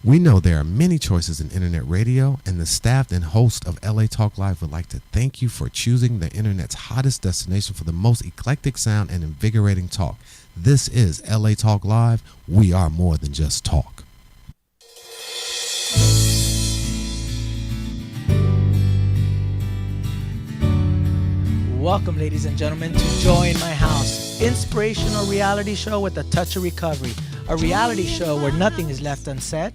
We know there are many choices in internet radio, and the staff and host of LA Talk Live would like to thank you for choosing the internet's hottest destination for the most eclectic sound and invigorating talk. This is LA Talk Live. We are more than just talk. Welcome, ladies and gentlemen, to Join My House, inspirational reality show with a touch of recovery. A reality show where nothing is left unsaid.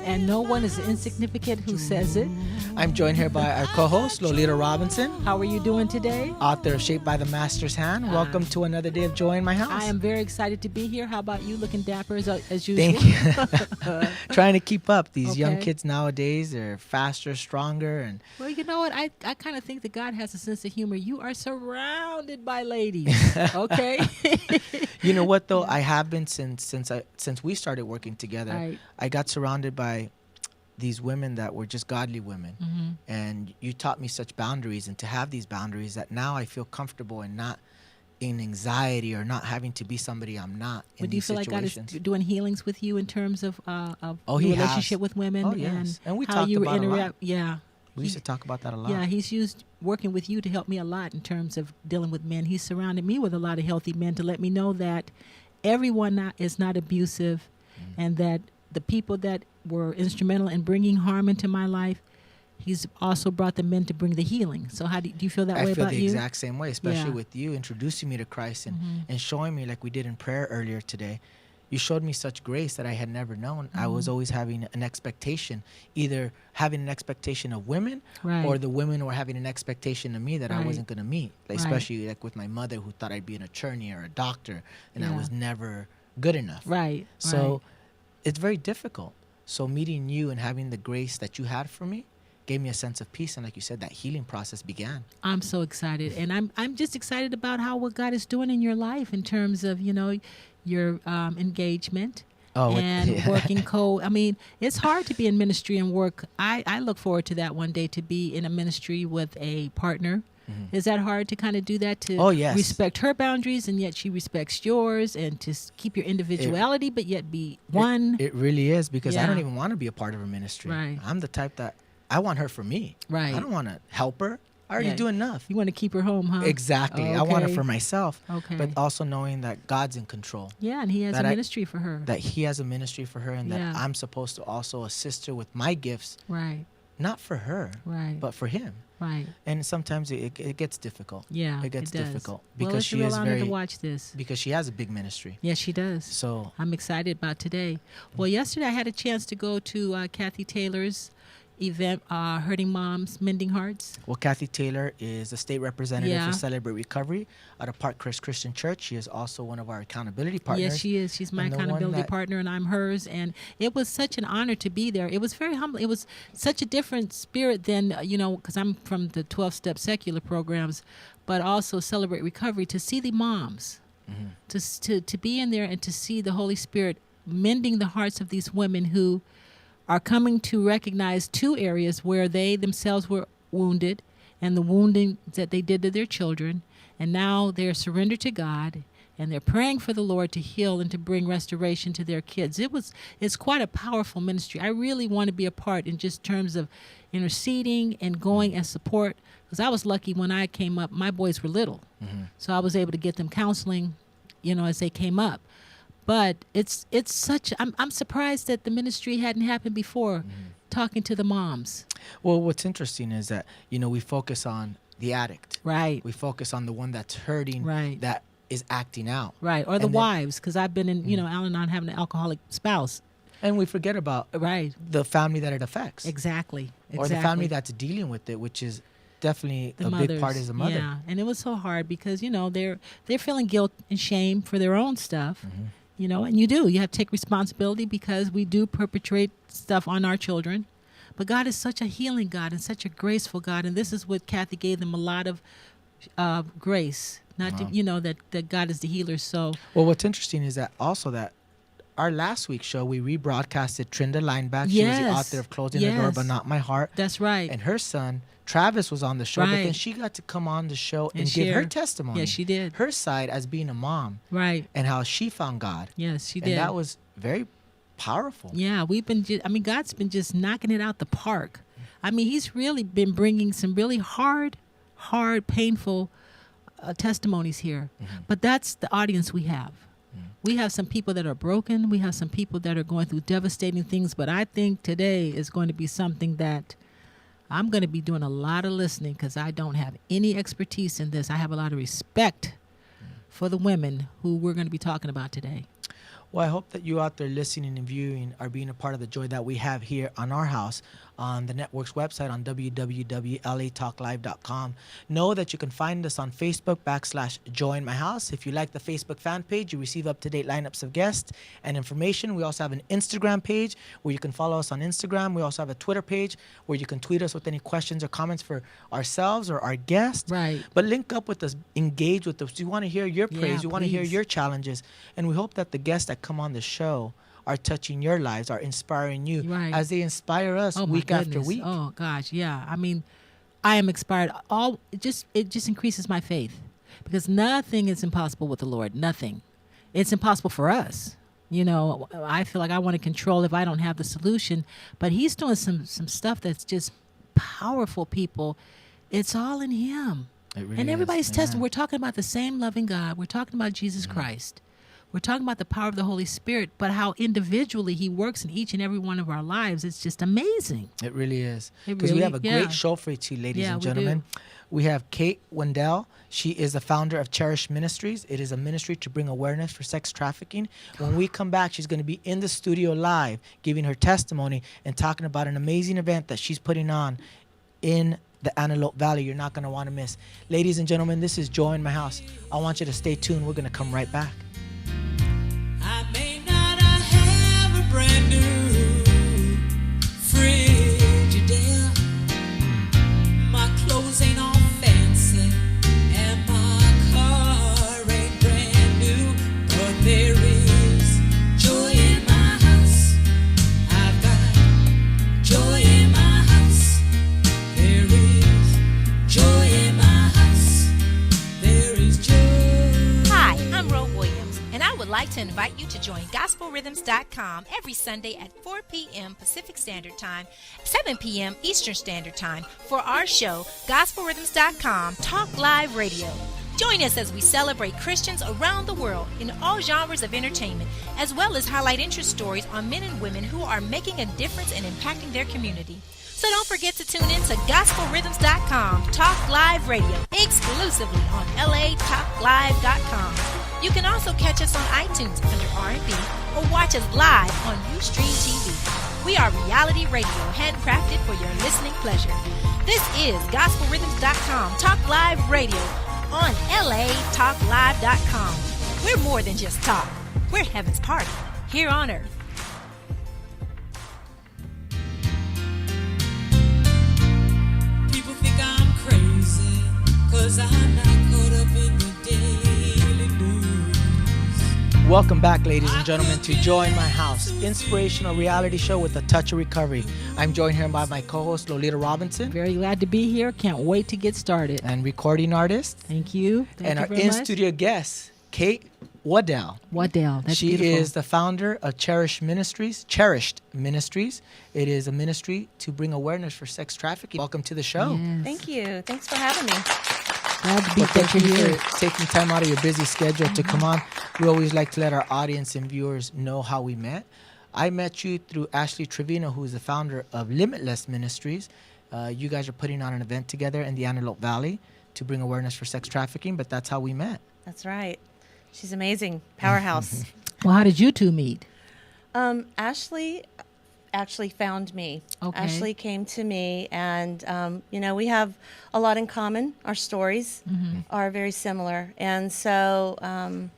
And no one is insignificant who says it. I'm joined here by our co-host, Lolita Robinson. How are you doing today? Author of Shaped by the Master's Hand. Welcome to another day of Joy in My House. I am very excited to be here. How about you? Looking dapper as usual. Thank you. Trying to keep up. These young kids nowadays, they're faster, stronger. And well, you know what? I kind of think that God has a sense of humor. You are surrounded by ladies. Okay? You know what, though? I have been since we started working together. Right. I got surrounded by these women that were just godly women. Mm-hmm. And you taught me such boundaries, and to have these boundaries that now I feel comfortable and not in anxiety or not having to be somebody I'm not in But do you feel situations. like God is doing healings with you in terms of your he relationship has. with women? Oh, yes. And we how talked you about it a lot. Yeah. We used to talk about that a lot. Yeah, he's used working with you to help me a lot in terms of dealing with men. He's surrounded me with a lot of healthy men to let me know that everyone is not abusive, and that the people that were instrumental in bringing harm into my life, he's also brought the men to bring the healing. So how do you feel that way about you? I feel the exact same way, especially with you introducing me to Christ and showing me, like we did in prayer earlier today. You showed me such grace that I had never known. I was always having an expectation, either having an expectation of women or the women were having an expectation of me that I wasn't going to meet, especially like with my mother, who thought I'd be an attorney or a doctor, and I was never good enough. So it's very difficult. So meeting you and having the grace that you had for me gave me a sense of peace, and like you said, that healing process began. I'm so excited, and I'm just excited about what God is doing in your life in terms of your engagement and working I mean, it's hard to be in ministry and work. I look forward to that one day, to be in a ministry with a partner. Mm-hmm. Is that hard to kind of do that, to respect her boundaries and yet she respects yours, and to keep your individuality but yet be one? It really is, because I don't even want to be a part of her ministry. Right. I'm the type that I want her for me. Right. I don't want to help her. I already do enough. You want to keep her home, huh? Exactly. Okay. I want her for myself. Okay. But also knowing that God's in control. Yeah, and he has a ministry for her. That he has a ministry for her, and that I'm supposed to also assist her with my gifts. Right. Not for her, but for him. Right. And sometimes it gets difficult. Yeah, it gets difficult because it's she a real is honor to watch this. Because she has a big ministry. Yes, she does. So I'm excited about today. Well, yesterday I had a chance to go to Kathy Taylor's event, Hurting Moms, Mending Hearts. Well, Kathy Taylor is the state representative for Celebrate Recovery at a Parkcrest Christian Church. She is also one of our accountantountability partners. Yes, she is. She's my accountability partner, and I'm hers. And it was such an honor to be there. It was very humble. It was such a different spirit than, because I'm from the 12-step secular programs, but also Celebrate Recovery, to see the moms, to be in there and to see the Holy Spirit mending the hearts of these women who are coming to recognize two areas where they themselves were wounded, and the wounding that they did to their children, and now they're surrendered to God, and they're praying for the Lord to heal and to bring restoration to their kids. It's quite a powerful ministry. I really want to be a part in just terms of interceding and going as support, because I was lucky when I came up, my boys were little, so I was able to get them counseling, as they came up. But it's such. I'm surprised that the ministry hadn't happened before, talking to the moms. Well, what's interesting is that we focus on the addict, right? We focus on the one that's hurting, right? That is acting out, right? Or the wives, because I've been in, Al-Anon, having an alcoholic spouse, and we forget about the family that it affects, exactly, or the family that's dealing with it, which is definitely the big part is the mother. Yeah, and it was so hard because they're feeling guilt and shame for their own stuff. And you have to take responsibility, because we do perpetrate stuff on our children. But God is such a healing God and such a graceful God. And this is what Kathy gave them, a lot of grace, not to, that God is the healer. So, well, what's interesting is that also that our last week's show, we rebroadcasted Trinda Lineback. She was the author of Closing the Door, But Not My Heart. That's right. And her son, Travis, was on the show, but then she got to come on the show and give her testimony. Yes, she did. Her side as being a mom. Right. And how she found God. Yes, she did. And that was very powerful. Yeah, God's been just knocking it out the park. I mean, he's really been bringing some really hard, painful testimonies here. But that's the audience we have. We have some people that are broken. We have some people that are going through devastating things. But I think today is going to be something that I'm going to be doing a lot of listening, because I don't have any expertise in this. I have a lot of respect for the women who we're going to be talking about today. Well, I hope that you out there listening and viewing are being a part of the joy that we have here on our house, on the network's website, on www.latalklive.com. Know that you can find us on Facebook /Join My House. If you like the Facebook fan page, you receive up-to-date lineups of guests and information. We also have an Instagram page where you can follow us on Instagram. We also have a Twitter page where you can tweet us with any questions or comments for ourselves or our guests. Right. But link up with us, engage with us. We want to hear your praise. We want to hear your challenges. And we hope that the guests that come on the show are touching your lives, are inspiring you as they inspire us week after week. Oh gosh, yeah. I mean, I am inspired. It just increases my faith, because nothing is impossible with the Lord. Nothing. It's impossible for us. You know, I feel like I want to control if I don't have the solution, but he's doing some stuff that's just powerful, people. It's all in him. It really and everybody's is. testing. We're talking about the same loving God. We're talking about Jesus Christ. We're talking about the power of the Holy Spirit, but how individually he works in each and every one of our lives. It's just amazing. It really is. Because we have a great show for you too, ladies and gentlemen. We have Kate Wendell. She is the founder of Cherish Ministries. It is a ministry to bring awareness for sex trafficking. When we come back, she's going to be in the studio live, giving her testimony and talking about an amazing event that she's putting on in the Antelope Valley. You're not going to want to miss. Ladies and gentlemen, this is Joy in My House. I want you to stay tuned. We're going to come right back. I may not have a brand new Frigidaire. My clothes ain't all fancy, and my car ain't brand new. But there is joy in my house. I've got joy in my house. There is joy in my house. There is joy. Hi, I'm Ro Williams, and I would like to invite you to join GospelRhythms.com every Sunday at 4 p.m. Pacific Standard Time, 7 p.m. Eastern Standard Time for our show, GospelRhythms.com Talk Live Radio. Join us as we celebrate Christians around the world in all genres of entertainment, as well as highlight interest stories on men and women who are making a difference and impacting their community. So don't forget to tune in to GospelRhythms.com Talk Live Radio exclusively on LATalkLive.com. You can also catch us on iTunes under R&B or watch us live on Ustream TV. We are reality radio, handcrafted for your listening pleasure. This is GospelRhythms.com Talk Live Radio on LATalkLive.com. We're more than just talk. We're heaven's party here on earth. People think I'm crazy, 'cause I'm not caught up in the daily news. Welcome back, ladies and gentlemen, to Joy in My House, inspirational reality show with a touch of recovery. I'm joined here by my co-host, Lolita Robinson. Very glad to be here. Can't wait to get started. And recording artist. Thank you. And our in-studio guest, Kate Waddell. That's she beautiful. is the founder of Cherished Ministries. It is a ministry to bring awareness for sex trafficking. Welcome to the show. Yes. Thank you. Thanks for having me. Glad to be Thank you here. for taking time out of your busy schedule to come on. We always like to let our audience and viewers know how we met. I met you through Ashley Trevino, who is the founder of Limitless Ministries. You guys are putting on an event together in the Antelope Valley to bring awareness for sex trafficking, but that's how we met. That's right. She's amazing. Powerhouse. Well, how did you two meet? Ashley actually found me. Okay. Ashley came to me, and we have a lot in common. Our stories are very similar, and so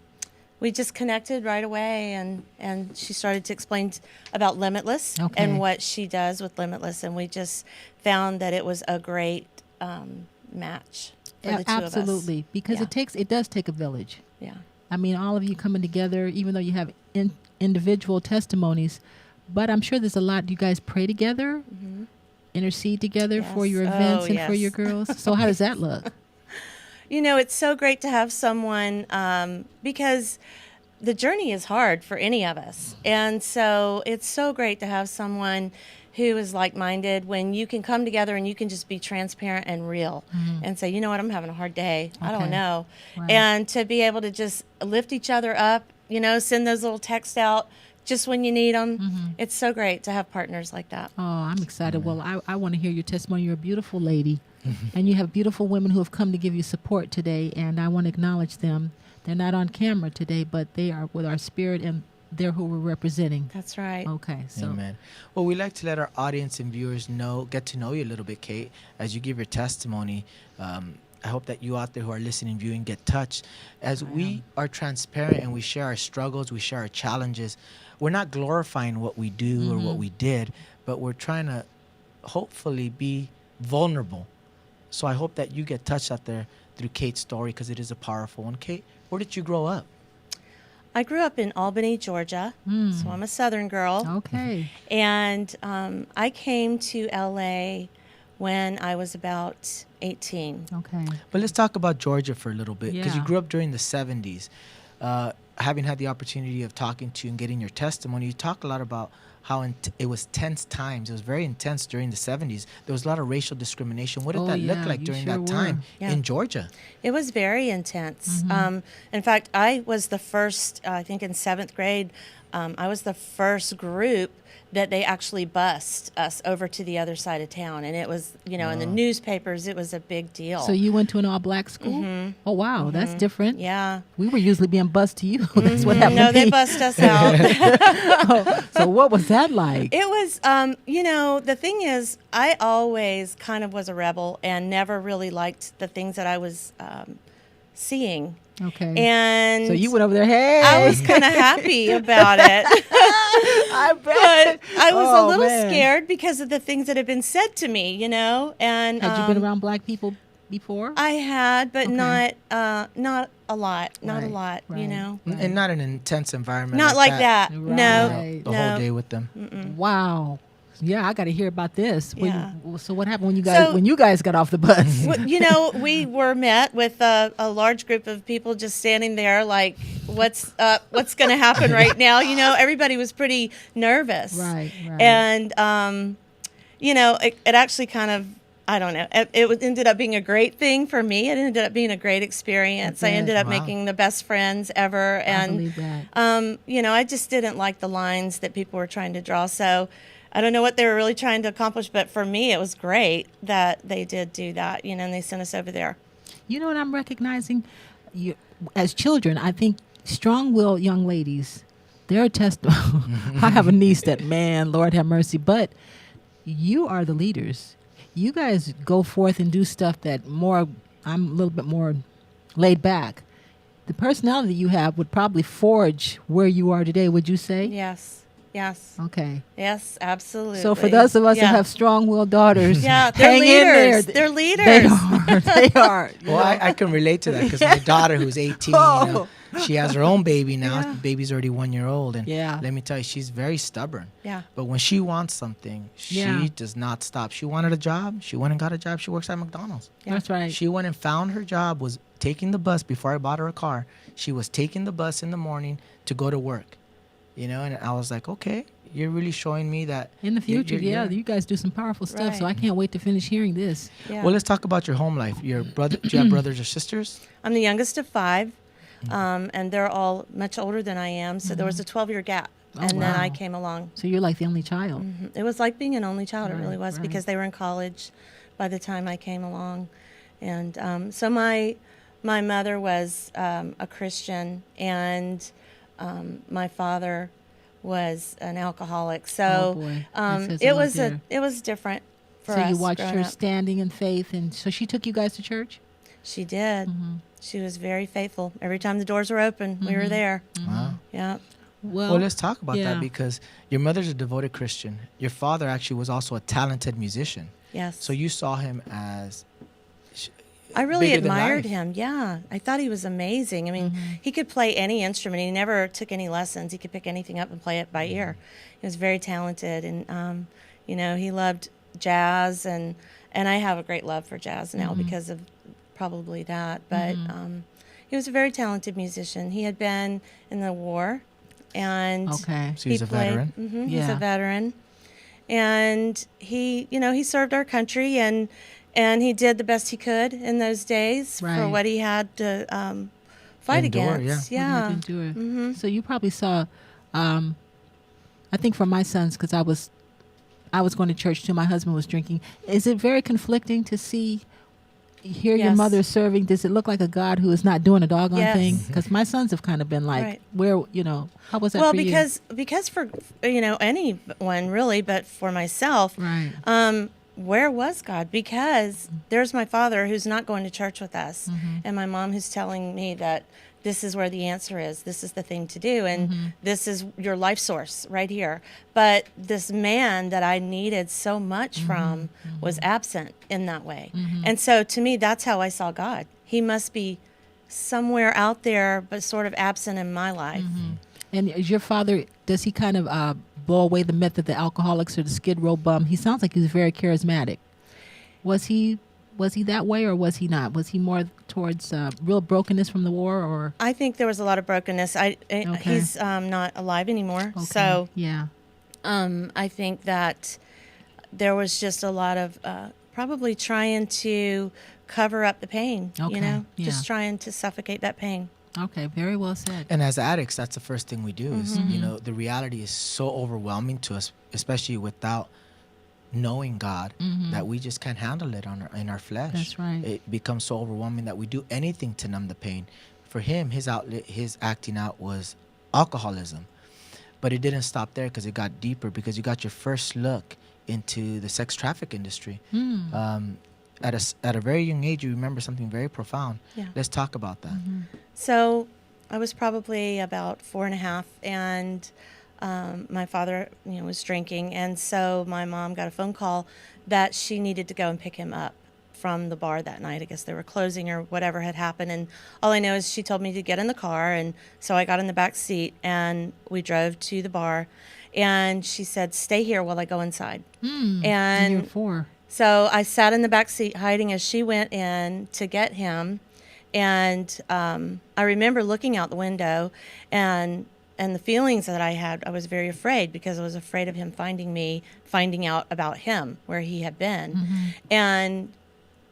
we just connected right away. And she started to explain about Limitless and what she does with Limitless, and we just found that it was a great match for the two of us. Absolutely, because it does take a village. Yeah. I mean, all of you coming together, even though you have individual testimonies, but I'm sure there's a lot. You guys pray together, intercede together for your events and for your girls. So how does that look? It's so great to have someone because the journey is hard for any of us. And so it's so great to have someone who is like-minded when you can come together and you can just be transparent and real and say, you know what, I'm having a hard day. I don't know. Right. And to be able to just lift each other up, send those little texts out just when you need them. It's so great to have partners like that. Oh, I'm excited. Well, I want to hear your testimony. You're a beautiful lady, and you have beautiful women who have come to give you support today, and I want to acknowledge them. They're not on camera today, but they are with our spirit, and they're who we're representing. That's right. Okay, so. Amen. Well, we like to let our audience and viewers get to know you a little bit, Kate, as you give your testimony. I hope that you out there who are listening, viewing, get touched. As we are transparent and we share our struggles, we share our challenges, we're not glorifying what we do or what we did, but we're trying to hopefully be vulnerable. So I hope that you get touched out there through Kate's story, because it is a powerful one. Kate, where did you grow up? I grew up in Albany, Georgia, so I'm a Southern girl. Okay. And I came to L.A. when I was about 18. Okay. But let's talk about Georgia for a little bit, because you Yeah. grew up during the 70s. Having had the opportunity of talking to you and getting your testimony, you talk a lot about how it was tense times. It was very intense during the 70s. There was a lot of racial discrimination. What did that look like during that time in Georgia? It was very intense. In fact, I was the first, I think in 7th grade, I was the first group that they actually bused us over to the other side of town. And it was, in the newspapers, it was a big deal. So you went to an all-black school? Oh, wow. That's different. Yeah. We were usually being bused to you. That's what happened No, to they me. bust us out. So what was that like? It was, the thing is, I always kind of was a rebel and never really liked the things that I was seeing. Okay. And so you went over there, hey. I was kind of happy about it. I bet. But I was a little man. scared because of the things that had been said to me, And Had you been around black people before? I had, but Okay. not a lot, not a Right, lot, right. And not an intense environment. Not like that. Right. No, The no. whole day with them. Wow. Yeah, I got to hear about this. Yeah. So what happened when you guys got off the bus? We were met with a large group of people just standing there like, what's going to happen right now? Everybody was pretty nervous. Right. And, it actually kind of, I don't know, it ended up being a great thing for me. It ended up being a great experience. I ended up making the best friends ever. And, I believe that. I just didn't like the lines that people were trying to draw. So I don't know what they were really trying to accomplish, but for me, it was great that they did do that, and they sent us over there. You know what I'm recognizing? As children, I think strong-willed young ladies, they're a test. I have a niece that, man, Lord have mercy, but you are the leaders. You guys go forth and do stuff that I'm a little bit more laid back. The personality you have would probably forge where you are today, would you say? Yes. Okay. Yes, absolutely. So for those of us who have strong-willed daughters, they're hang leaders. in there. They're leaders. They are. Well, I can relate to that, because my daughter, who's 18, she has her own baby now. Yeah. The baby's already 1 year old. And Yeah. let me tell you, she's very stubborn. Yeah. But when she wants something, she does not stop. She wanted a job. She went and got a job. She works at McDonald's. Yeah. That's right. She went and found her job, was taking the bus before I bought her a car. She was taking the bus in the morning to go to work. And I was like, okay, you're really showing me that. In the future, you're- you guys do some powerful stuff, so I Right. can't wait to finish hearing this. Yeah. Well, let's talk about your home life. Your brother, do you have brothers or sisters? I'm the youngest of 5, and they're all much older than I am. So there was a 12-year gap, and then I wow. came along. So you're like the only child. It was like being an only child. It Right, really was, right. because they were in college by the time I came along. And so my mother was a Christian, and my father was an alcoholic. So Oh, boy. That says a it lot was there. it was different for So us. you watched growing her up. standing in faith, and so she took you guys to church? She did. She was very faithful. Every time the doors were open, we were there. Wow. Yeah. Well, let's talk about yeah. that, because your mother's a devoted Christian. Your father actually was also a talented musician. Yes. So you saw him as I really bigger than admired life. him. Yeah. I thought he was amazing. I mean, he could play any instrument. He never took any lessons. He could pick anything up and play it by ear. He was very talented, and he loved jazz, and I have a great love for jazz now because of probably that. But He was a very talented musician. He had been in the war, and Okay. So he's a veteran. He's a veteran, and he served our country, and he did the best he could in those days for Right. what he had to fight Endure, against. What he had to endure. So you probably saw, I think for my sons, because I was going to church too. My husband was drinking. Is it very conflicting to hear your Yes. mother serving? Does it look like a God who is not doing a doggone Yes. thing? Because my sons have kind of been like, Right. where, how was that Well, for you? because for anyone really, but for myself, Right. where was God? Because there's my father who's not going to church with us, and my mom who's telling me that this is where the answer is. This is the thing to do, and this is your life source right here. But this man that I needed so much from was absent in that way. And so to me, that's how I saw God. He must be somewhere out there, but sort of absent in my life. And is your father, does he kind of blow away the myth of the alcoholics or the skid row bum? He sounds like he's very charismatic. Was he that way, or was he not? Was he more towards real brokenness from the war, or? I think there was a lot of brokenness. He's not alive anymore. Okay. So yeah. I think that there was just a lot of probably trying to cover up the pain, Okay, yeah. just trying to suffocate that pain. Okay, very well said. And as addicts, that's the first thing we do is, the reality is so overwhelming to us, especially without knowing God, that we just can't handle it in our flesh. That's right. It becomes so overwhelming that we do anything to numb the pain. For him, his outlet, his acting out was alcoholism. But it didn't stop there, because it got deeper, because you got your first look into the sex traffic industry. At a very young age, you remember something very profound. Yeah. Let's talk about that. So I was probably about 4.5, and my father, was drinking, and so my mom got a phone call that she needed to go and pick him up from the bar that night. I guess they were closing or whatever had happened, and all I know is she told me to get in the car, and so I got in the back seat, and we drove to the bar, and she said, "Stay here while I go inside." And you're 4. So I sat in the back seat hiding as she went in to get him. And I remember looking out the window, and the feelings that I had, I was very afraid, because I was afraid of him finding out about him, where he had been. And,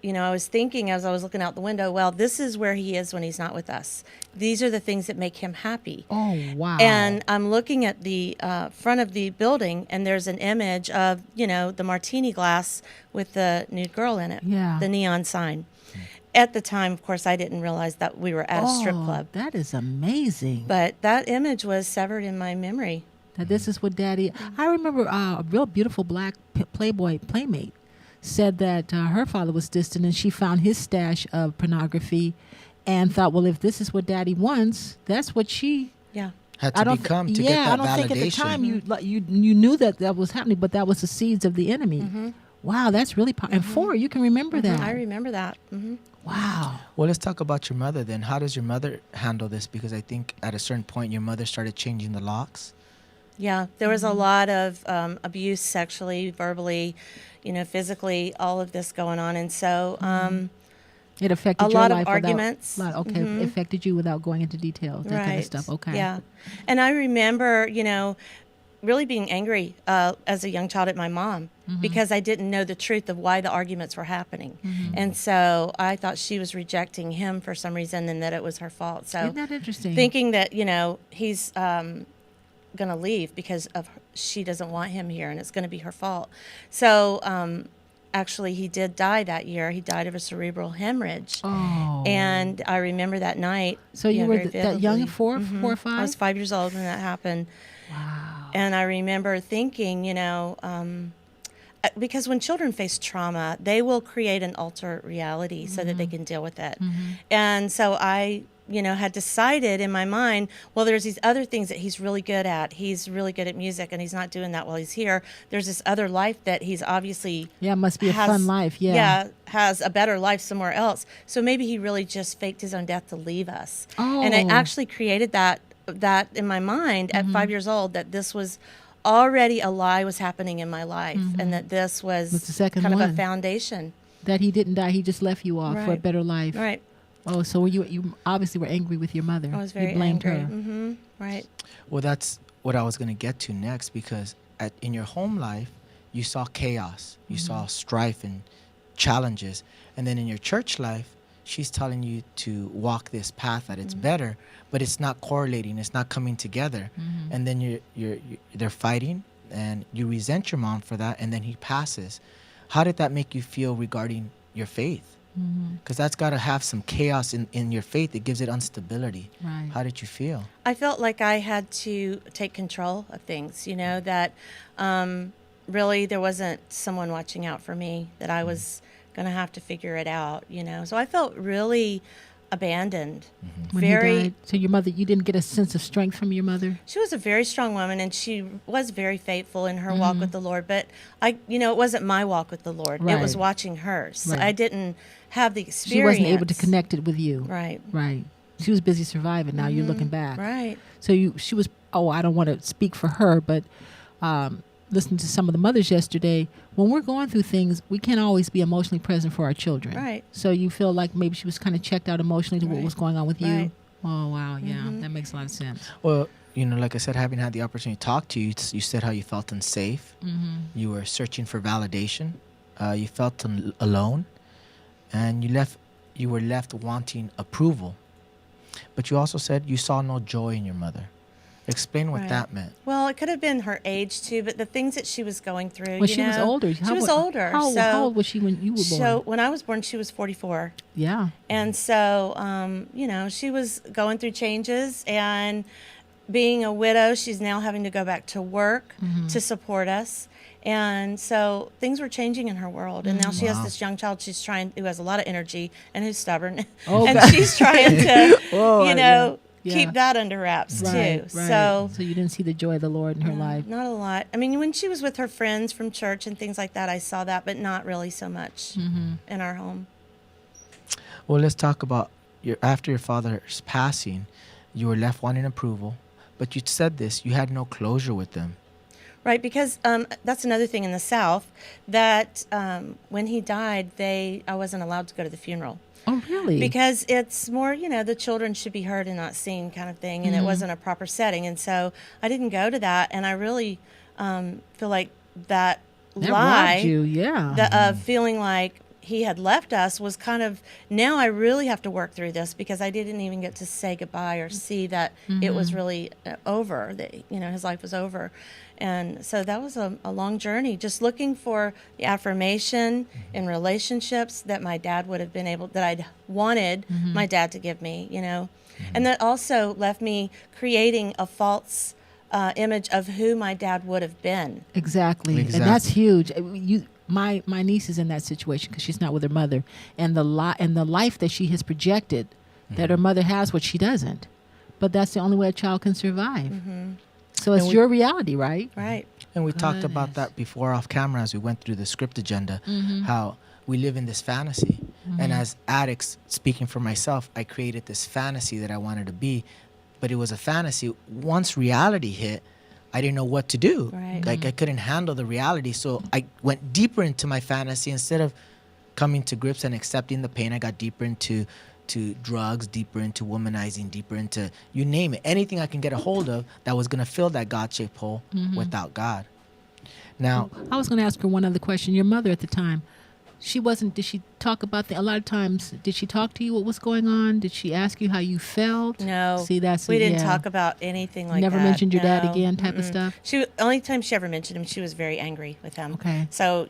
I was thinking as I was looking out the window, well, this is where he is when he's not with us. These are the things that make him happy. Oh, wow. And I'm looking at the front of the building, and there's an image of, the martini glass with the nude girl in it. Yeah. The neon sign. At the time, of course, I didn't realize that we were at a strip club. That is amazing. But that image was severed in my memory. That this is what Daddy. I remember a real beautiful black Playboy playmate said that her father was distant, and she found his stash of pornography, and thought, well, if this is what Daddy wants, that's what she. Yeah. Had to become to get that validation. I don't think at the time you knew that was happening, but that was the seeds of the enemy. Wow, that's really powerful. And 4, you can remember that. I remember that. Wow. Well, let's talk about your mother then. How does your mother handle this? Because I think at a certain point, your mother started changing the locks. Yeah, there was a lot of abuse, sexually, verbally, physically, all of this going on. And so it affected a your lot life of arguments. It affected you without going into detail, that kind of stuff. Okay. Yeah. And I remember, really being angry as a young child at my mom, because I didn't know the truth of why the arguments were happening. And so I thought she was rejecting him for some reason, and that it was her fault. So isn't that interesting? Thinking that, he's going to leave because of she doesn't want him here, and it's going to be her fault. So actually, he did die that year. He died of a cerebral hemorrhage. Oh. And I remember that night. So you were that young, 4 or 5? I was 5 years old when that happened. Wow. And I remember thinking, because when children face trauma, they will create an alter reality so that they can deal with it. And so I, had decided in my mind, well, there's these other things that he's really good at. He's really good at music, and he's not doing that while he's here. There's this other life that he's obviously must be a fun life. Yeah, has a better life somewhere else. So maybe he really just faked his own death to leave us. Oh. And I actually created that in my mind at 5 years old, that this was already a lie was happening in my life, and that this was the second kind one. of a foundation. That he didn't die, he just left you off for a Right. better life. Right. Oh, so you obviously were angry with your mother. I was very You blamed angry. her. Mm-hmm. Right. Well, that's what I was going to get to next, because in your home life, you saw chaos, you saw strife and challenges. And then in your church life, she's telling you to walk this path that it's better, but it's not correlating, it's not coming together. And then they're fighting, and you resent your mom for that, and then he passes. How did that make you feel regarding your faith? Because that's got to have some chaos in your faith. It gives it instability. Right. How did you feel? I felt like I had to take control of things, that really there wasn't someone watching out for me, that I was going to have to figure it out, So I felt really abandoned. When he died, so your mother, you didn't get a sense of strength from your mother? She was a very strong woman, and she was very faithful in her walk with the Lord. But it wasn't my walk with the Lord. Right. It was watching hers. Right. I didn't have the experience. She wasn't able to connect it with you. Right. Right. She was busy surviving. Now you're looking back. Right. So she was, I don't want to speak for her, but listening to some of the mothers yesterday, when we're going through things, we can't always be emotionally present for our children. Right. So you feel like maybe she was kind of checked out emotionally to what was going on with you. Right. Oh, wow. Yeah, that makes a lot of sense. Well, like I said, having had the opportunity to talk to you, you said how you felt unsafe. You were searching for validation. You felt alone. And you were left wanting approval. But you also said you saw no joy in your mother. Explain what that meant. Well, it could have been her age too, but the things that she was going through. Well, she was older. She was older. How old was she when you were born? So when I was born, she was 44. Yeah. And so, she was going through changes, and being a widow, she's now having to go back to work to support us. And so things were changing in her world. And now she has this young child who has a lot of energy and who's stubborn. And she's trying to, keep that under wraps too. Right. So you didn't see the joy of the Lord in her life. Not a lot. I mean, when she was with her friends from church and things like that, I saw that, but not really so much in our home. Well, let's talk about after your father's passing, you were left wanting approval, but you said this, you had no closure with them. Right, because that's another thing in the South, that when he died, I wasn't allowed to go to the funeral. Oh, really? Because it's more, the children should be heard and not seen kind of thing, and it wasn't a proper setting. And so I didn't go to that, and I really feel like that lie robbed you, of feeling like he had left us was kind of, now I really have to work through this, because I didn't even get to say goodbye or see that it was really over, that his life was over. And so that was a long journey, just looking for the affirmation in relationships that my dad would have been able, that I'd wanted my dad to give me, and that also left me creating a false image of who my dad would have been. Exactly. And that's huge. My niece is in that situation because she's not with her mother, and the life that she has projected that her mother has, what she doesn't. But that's the only way a child can survive. So it's your reality, right? Right. And we talked about that before off camera as we went through the script agenda, how we live in this fantasy. And as addicts, speaking for myself, I created this fantasy that I wanted to be, but it was a fantasy. Once reality hit, I didn't know what to do. Right. Like I couldn't handle the reality. So I went deeper into my fantasy. Instead of coming to grips and accepting the pain, I got deeper into drugs, deeper into womanizing, deeper into, you name it, anything I can get a hold of that was going to fill that God-shaped hole without God. Now, I was going to ask her one other question. Your mother at the time, did she talk about a lot of times, did she talk to you what was going on? Did she ask you how you felt? No. See, we didn't talk about anything like Never that. mentioned your dad again type of stuff? Only time she ever mentioned him, she was very angry with him. Okay. So,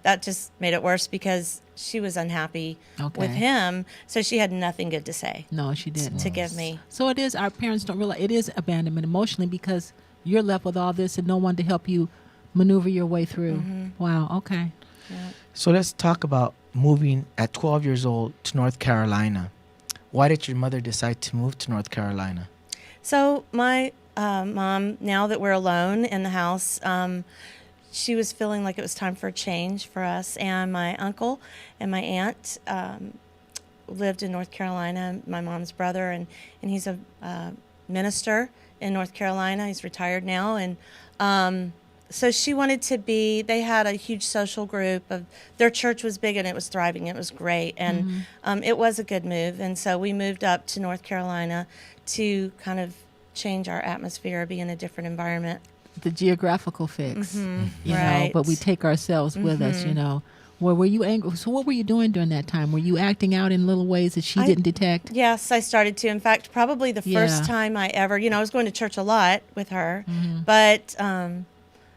that just made it worse, because she was unhappy with him, so she had nothing good to say. No, she didn't. To give me. So it is, our parents don't realize, it is abandonment emotionally, because you're left with all this and no one to help you maneuver your way through. Wow, okay. Yeah. So let's talk about moving at 12 years old to North Carolina. Why did your mother decide to move to North Carolina? So my mom, now that we're alone in the house, she was feeling like it was time for a change for us. And my uncle and my aunt lived in North Carolina, my mom's brother, and he's a minister in North Carolina. He's retired now. And so she wanted to be, they had a huge social group of, their church was big and it was thriving. It was great. And it was a good move. And so we moved up to North Carolina to kind of change our atmosphere, be in a different environment. The geographical fix, you Right. know, but we take ourselves with us, you know. Well, were you angry? So what were you doing during that time? Were you acting out in little ways that she didn't detect? Yes, I started to. In fact, probably the first time I ever, you know, I was going to church a lot with her, but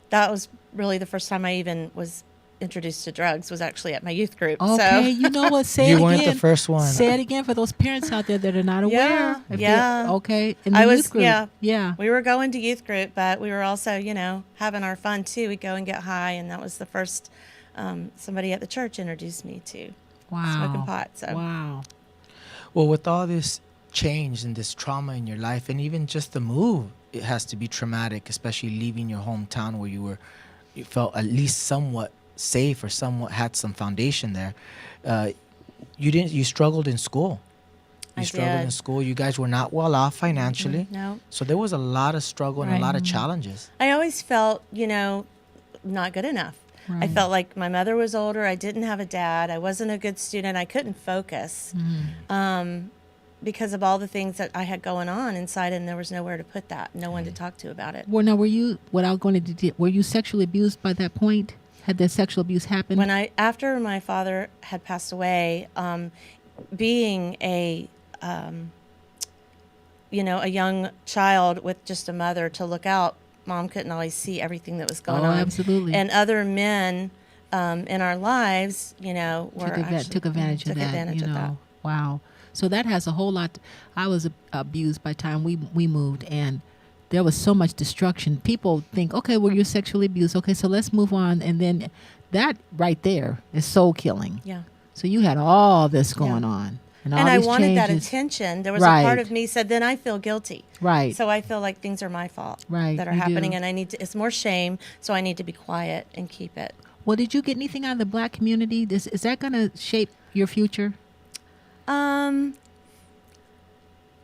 that was really the first time I even was introduced to drugs, was actually at my youth group. Okay, So. you know what? Say You it weren't again. the first one. Say it again for those parents out there that are not aware. If Yeah. okay. In the I youth was, group. yeah. We were going to youth group, but we were also, you know, having our fun too. We'd go and get high, and that was the first somebody at the church introduced me to smoking pot. So. Wow. Well, with all this change and this trauma in your life, and even just the move, it has to be traumatic, especially leaving your hometown where you felt at least somewhat safe or somewhat had some foundation there. You struggled in school. You struggled in school. You guys were not well off financially. No. So there was a lot of struggle and a lot of challenges. I always felt, you know, not good enough. I felt like my mother was older. I didn't have a dad. I wasn't a good student. I couldn't focus because of all the things that I had going on inside, and there was nowhere to put that, no one to talk to about it. Well, now, were you sexually abused by that point? Had that sexual abuse happened? After my father had passed away, being a young child with just a mother to look out, Mom couldn't always see everything that was going on. Absolutely. And other men in our lives, you know, took advantage of that. Wow. So that has a whole lot. I was abused by the time we moved, and there was so much destruction. People think, okay, well, you're sexually abused. Okay, so let's move on. And then that right there is soul killing. Yeah. So you had all this going on. And I wanted that changes. attention. There was a part of me said, then I feel guilty. Right. So I feel like things are my fault that are happening, and it's more shame, so I need to be quiet and keep it. Well, did you get anything out of the Black community? Is that going to shape your future?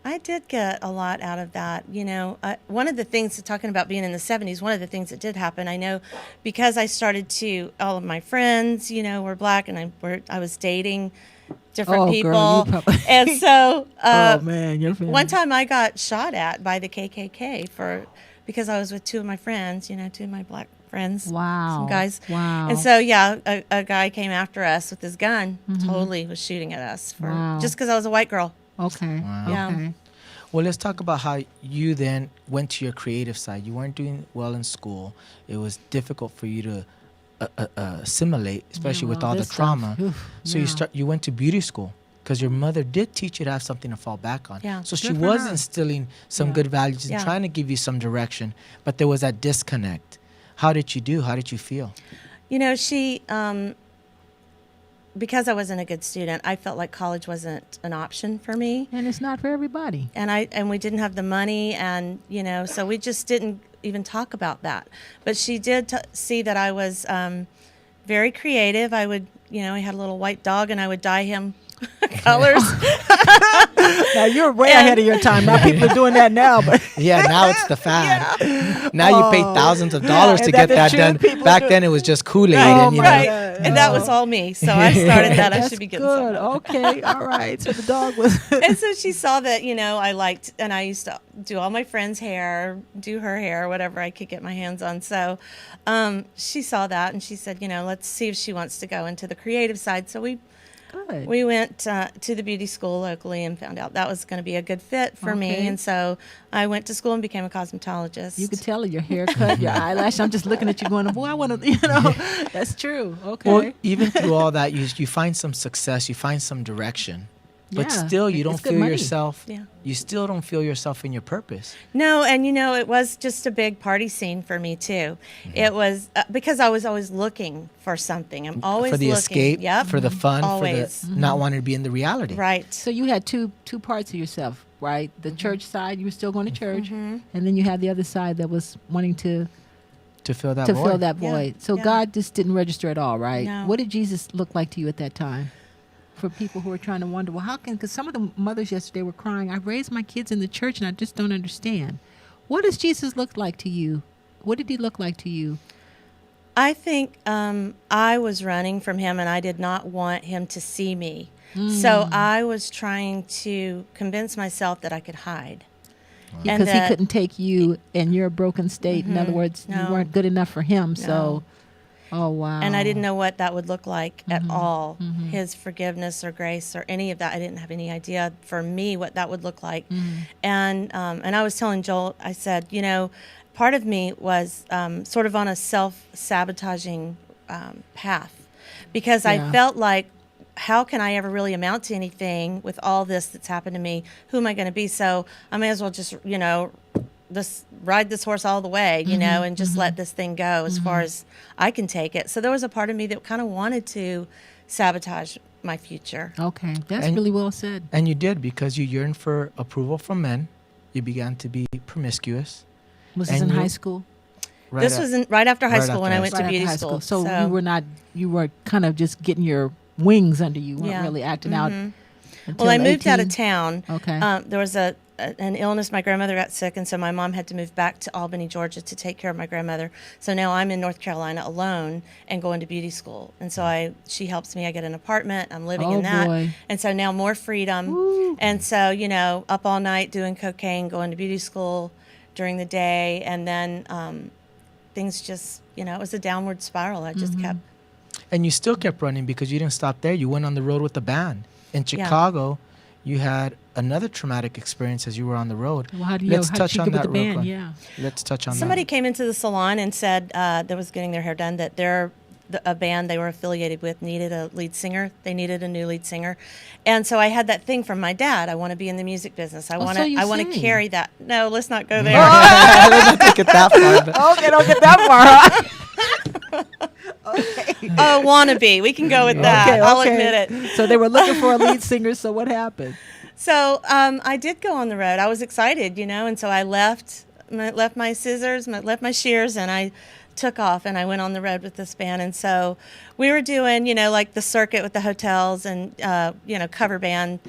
I did get a lot out of that. You know, one of the things, talking about being in the 70s, one of the things that did happen, I know, because I started to, all of my friends, you know, were Black, and I was dating different people. Girl, and so oh, man, your family. One time I got shot at by the KKK because I was with two of my friends, you know, two of my Black friends. Wow. Some guys. Wow. And so, a guy came after us with his gun, totally was shooting at us just because I was a white girl. Okay. Wow. Yeah. Okay. Well, let's talk about how you then went to your creative side. You weren't doing well in school. It was difficult for you to assimilate, especially with all the trauma. So you went to beauty school because your mother did teach you to have something to fall back on. Yeah. So she was instilling some good values and trying to give you some direction, but there was that disconnect. How did you do? How did you feel? You know, she, because I wasn't a good student, I felt like college wasn't an option for me. And it's not for everybody. And we didn't have the money, and, you know, so we just didn't even talk about that. But she did see that I was very creative. I would, you know, I had a little white dog, and I would dye him colors. Now you're way ahead of your time. Now people are doing that now, but yeah, now it's the fad. Now you pay thousands of dollars to get that done. Back then it was just Kool-Aid, and you know. And that was all me. So I started that. I should be getting good. some. Okay, all right. So the dog was. And so she saw that, you know, I liked, and I used to do all my friends' hair, do her hair, whatever I could get my hands on. So she saw that, and she said, you know, let's see if she wants to go into the creative side. So we went to the beauty school locally and found out that was going to be a good fit for me. And so I went to school and became a cosmetologist. You could tell your haircut, your eyelash. I'm just looking at you going, boy, I want to, you know, that's true. Okay. Well, even through all that, you find some success, you find some direction. But still, you don't feel yourself. Yeah. You still don't feel yourself in your purpose. No, and you know, it was just a big party scene for me too. It was because I was always looking for something. I'm always for the looking. escape, for the fun, always. for the not wanting to be in the reality. Right. So you had two parts of yourself, right? The church side, you were still going to church, and then you had the other side that was wanting to fill that void. Fill that void. Yeah. So God just didn't register at all, right? No. What did Jesus look like to you at that time? For people who are trying to wonder, well, how can, because some of the mothers yesterday were crying, I raised my kids in the church and I just don't understand. What does Jesus look like to you? What did he look like to you? I think I was running from him, and I did not want him to see me. So I was trying to convince myself that I could hide. Because he couldn't take you in your broken state. In other words, No. you weren't good enough for him. No. So, oh, wow. And I didn't know what that would look like at all. His forgiveness or grace or any of that. I didn't have any idea for me what that would look like. And I was telling Joel, I said, you know, part of me was sort of on a self-sabotaging path, because I felt like, how can I ever really amount to anything with all this that's happened to me? Who am I going to be? So I may as well just, you know, ride this horse all the way, you know, and just let this thing go as far as I can take it. So there was a part of me that kind of wanted to sabotage my future. Okay, that's really well said. And you did, because you yearned for approval from men. You began to be promiscuous. Was this in high school? This was right after high school when I went to beauty school. So you were kind of just getting your wings under you, weren't really acting out. Well, I moved out of town. Okay. There was an illness. My grandmother got sick, and so my mom had to move back to Albany, Georgia to take care of my grandmother. So now I'm in North Carolina alone and going to beauty school. And so she helps me. I get an apartment. I'm living in that. Boy. And so now more freedom. Woo. And so, you know, up all night doing cocaine, going to beauty school during the day. And then things just, you know, it was a downward spiral. I just kept. And you still kept running, because you didn't stop there. You went on the road with the band. In Chicago, you had another traumatic experience as you were on the road. Well, how do you Let's how touch did you on get that with the real band? quick. Yeah. Let's touch on Somebody that. came into the salon and said that was getting their hair done, that a band they were affiliated with needed a lead singer. They needed a new lead singer. And so I had that thing from my dad. I want to be in the music business. I want to carry that. No, let's not go there. Let's not take it that far. But. Okay, don't get that far. Okay. Oh, wannabe. We can go with that. Okay, I'll admit it. So they were looking for a lead singer. So what happened? So I did go on the road. I was excited, you know, and so I left my scissors, left my shears, and I took off, and I went on the road with this band. And so we were doing, you know, like the circuit with the hotels and, you know, cover band.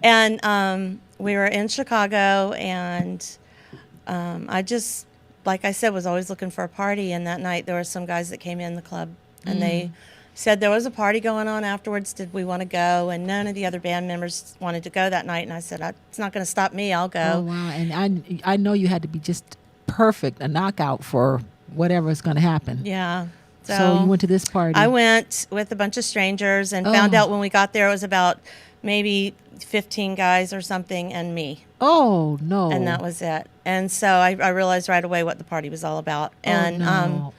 And we were in Chicago, and I just, like I said, was always looking for a party. And that night there were some guys that came in the club, and they said there was a party going on afterwards. Did we want to go? And none of the other band members wanted to go that night. And I said, it's not going to stop me. I'll go. Oh, wow. And I know you had to be just perfect, a knockout for whatever is going to happen. Yeah. So you went to this party. I went with a bunch of strangers and found out when we got there it was about maybe 15 guys or something and me. Oh, no. And that was it. And so I realized right away what the party was all about. And no.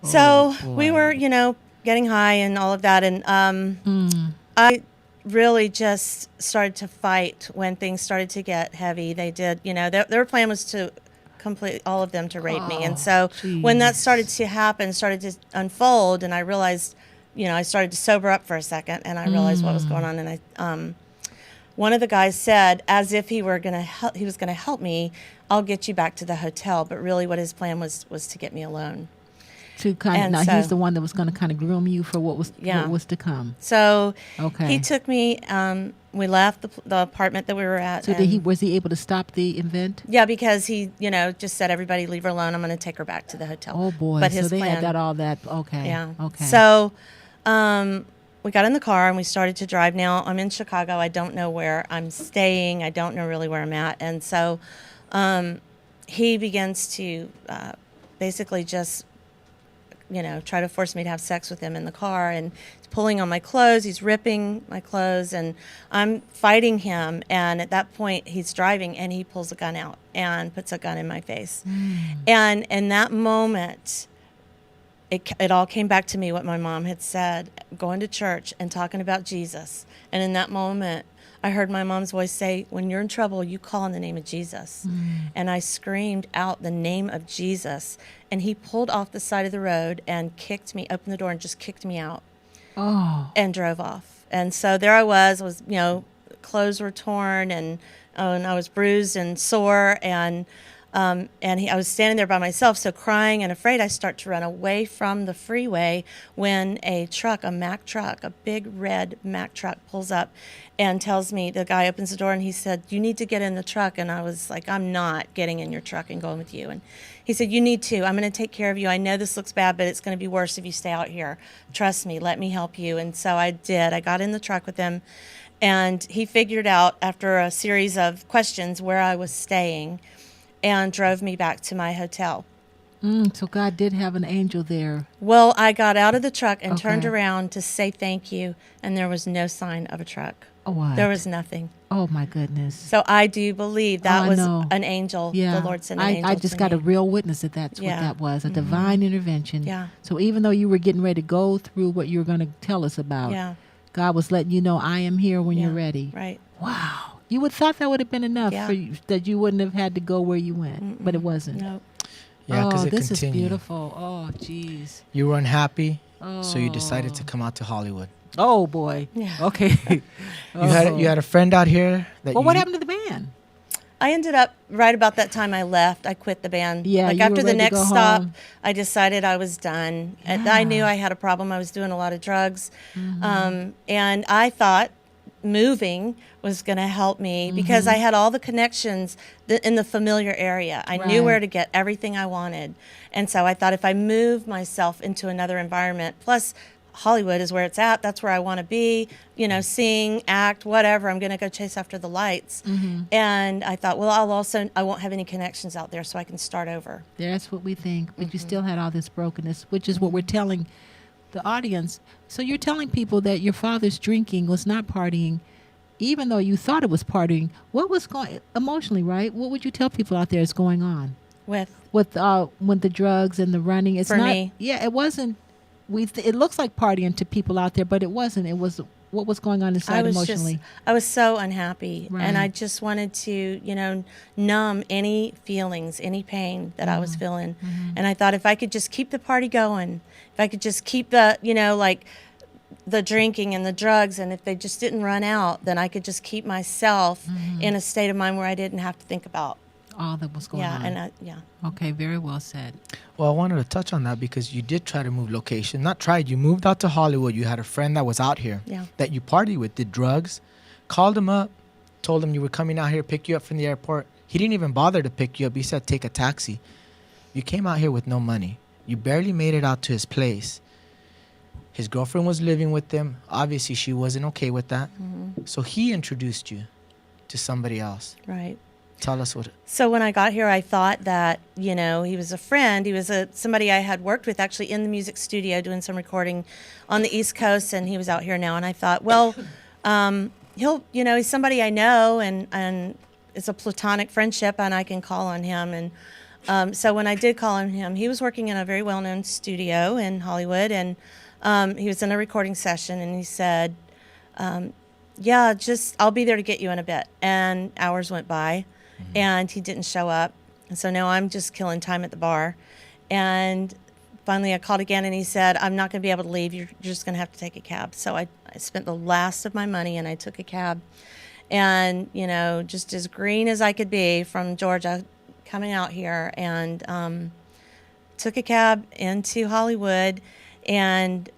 So we were, you know, getting high and all of that. And I really just started to fight when things started to get heavy. They did, you know, their plan was to complete all of them to rape me. And so when that started to happen, started to unfold, and I realized, you know, I started to sober up for a second, and I realized what was going on. And I, one of the guys said, as if he was going to help me, I'll get you back to the hotel. But really, what his plan was to get me alone. To kind of, he's the one that was going to kind of groom you for what was to come. So he took me. We left the apartment that we were at. So was he able to stop the event? Yeah, because he, you know, just said, everybody leave her alone. I'm going to take her back to the hotel. Oh boy! But so they had all that. Okay. Yeah. Okay. So we got in the car and we started to drive. Now I'm in Chicago. I don't know where I'm staying. I don't know really where I'm at. And so he begins to basically just, you know, try to force me to have sex with him in the car, and he's pulling on my clothes, he's ripping my clothes, and I'm fighting him. And at that point, he's driving, and he pulls a gun out and puts a gun in my face. And in that moment, it all came back to me what my mom had said, going to church and talking about Jesus. And in that moment, I heard my mom's voice say, when you're in trouble, you call on the name of Jesus. And I screamed out the name of Jesus. And he pulled off the side of the road and kicked me, opened the door and just kicked me out. And drove off. And so there I was, you know, clothes were torn, and I was bruised and sore. And I was standing there by myself, so crying and afraid. I start to run away from the freeway when a Mack truck, a big red Mack truck pulls up and tells me, the guy opens the door and he said, "You need to get in the truck." And I was like, "I'm not getting in your truck and going with you." And he said, "You need to. I'm going to take care of you. I know this looks bad, but it's going to be worse if you stay out here. Trust me. Let me help you." And so I did. I got in the truck with him, and he figured out after a series of questions where I was staying and drove me back to my hotel. So God did have an angel there. Well, I got out of the truck and turned around to say thank you, and there was no sign of a truck. Oh, what? There was nothing. Oh, my goodness. So I do believe that was an angel. Yeah. The Lord sent an angel I just got a real witness that that's what that was, a divine intervention. Yeah. So even though you were getting ready to go through what you were going to tell us about, God was letting you know, I am here when you're ready. Right. Wow. You would thought that would have been enough for you, that you wouldn't have had to go where you went, but it wasn't. No. Yeah, because this is beautiful. Oh, jeez. You were unhappy, so you decided to come out to Hollywood. Oh boy. Yeah. Okay. You had a friend out here that. Well, what happened to the band? I ended up right about that time I left. I quit the band. Yeah. Like you after were the ready to next go stop, home. I decided I was done. And I knew I had a problem. I was doing a lot of drugs, and I thought moving was going to help me because I had all the connections in the familiar area. I knew where to get everything I wanted. And so I thought if I move myself into another environment, plus Hollywood is where it's at, that's where I want to be, sing, act, whatever. I'm going to go chase after the lights. And I thought, well, I won't have any connections out there, so I can start over. That's what we think. But you still had all this brokenness, which is what we're telling the audience. So you're telling people that your father's drinking was not partying, even though you thought it was partying. What was going emotionally, right? What would you tell people out there is going on with the drugs and the running? It's for not me. Yeah, it wasn't. It looks like partying to people out there, but it wasn't. It was what was going on inside emotionally. I was so unhappy, Right. and I just wanted to, numb any feelings, any pain that I was feeling. And I thought if I could just keep the party going, if I could just keep the, the drinking and the drugs, and if they just didn't run out, then I could just keep myself in a state of mind where I didn't have to think about All that was going on. Okay, very well said. Well, I wanted to touch on that because you did try to move location. Not tried. You moved out to Hollywood. You had a friend that was out here that you partied with, did drugs, called him up, told him you were coming out here, pick you up from the airport. He didn't even bother to pick you up. He said, take a taxi. You came out here with no money. You barely made it out to his place. His girlfriend was living with him. Obviously, she wasn't okay with that. So he introduced you to somebody else. Right. Tell us what. So when I got here, I thought that, he was a friend. He was somebody I had worked with actually in the music studio doing some recording on the East Coast, and he was out here now. And I thought, well, he's somebody I know, and it's a platonic friendship, and I can call on him. And so when I did call on him, he was working in a very well-known studio in Hollywood, and he was in a recording session, and he said, I'll be there to get you in a bit. And hours went by. And he didn't show up. And so now I'm just killing time at the bar. And finally I called again, and he said, I'm not going to be able to leave. You're just going to have to take a cab. So I spent the last of my money, and I took a cab. And, just as green as I could be from Georgia coming out here, and took a cab into Hollywood. And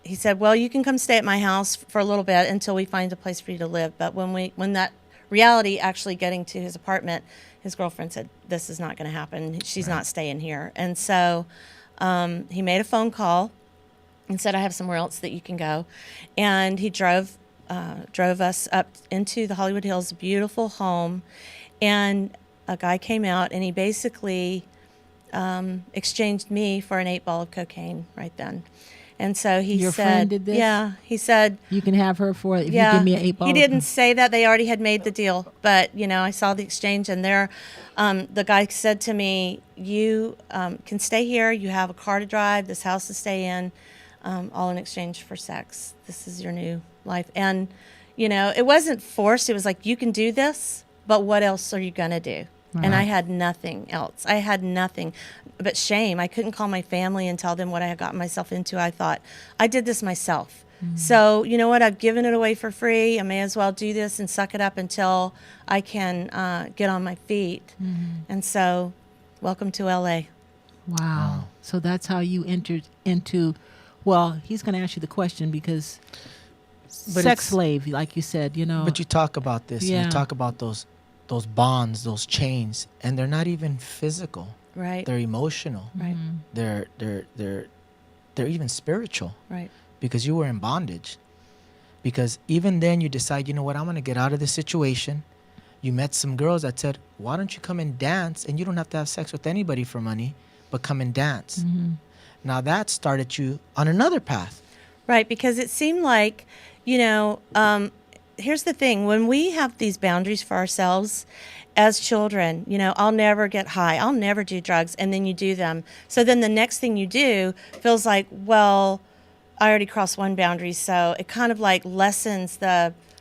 he said, well, you can come stay at my house for a little bit until we find a place for you to live. But when that reality actually getting to his apartment, his girlfriend said, this is not going to happen. She's not staying here. And so he made a phone call and said, I have somewhere else that you can go. And he drove us up into the Hollywood Hills, beautiful home. And a guy came out, and he basically exchanged me for an 8-ball of cocaine right then. And so he Your said, friend did this? Yeah, he said, you can have her for it if you give me an 8-ball. He didn't say that. They already had made the deal. But, I saw the exchange, and the guy said to me, you can stay here. You have a car to drive, this house to stay in, all in exchange for sex. This is your new life. And, it wasn't forced. It was like, you can do this, but what else are you going to do? Right. And I had nothing else. I had nothing but shame. I couldn't call my family and tell them what I had gotten myself into. I thought, I did this myself. So, you know what? I've given it away for free. I may as well do this and suck it up until I can get on my feet. And so welcome to LA. Wow. So that's how you entered into, well, he's going to ask you the question because sex slave, like you said, you know. But you talk about this, and you talk about those bonds, those chains, and they're not even physical. Right. They're emotional. Right. They're even spiritual. Right. Because you were in bondage. Because even then you decide, you know what, I'm going to get out of this situation. You met some girls that said, why don't you come and dance? And you don't have to have sex with anybody for money, but come and dance. Mm-hmm. Now that started you on another path. Right, because it seemed like, you know, here's the thing. When we have these boundaries for ourselves as children, you know, I'll never get high. I'll never do drugs. And then you do them. So then the next thing you do feels like, well, I already crossed one boundary. So it kind of like lessens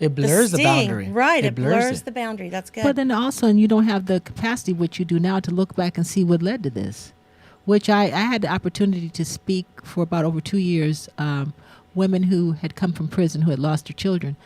it blurs the boundary. Right, it blurs the boundary. That's good. But then also, and you don't have the capacity, which you do now, to look back and see what led to this, which I had the opportunity to speak for about over 2 years, women who had come from prison who had lost their children.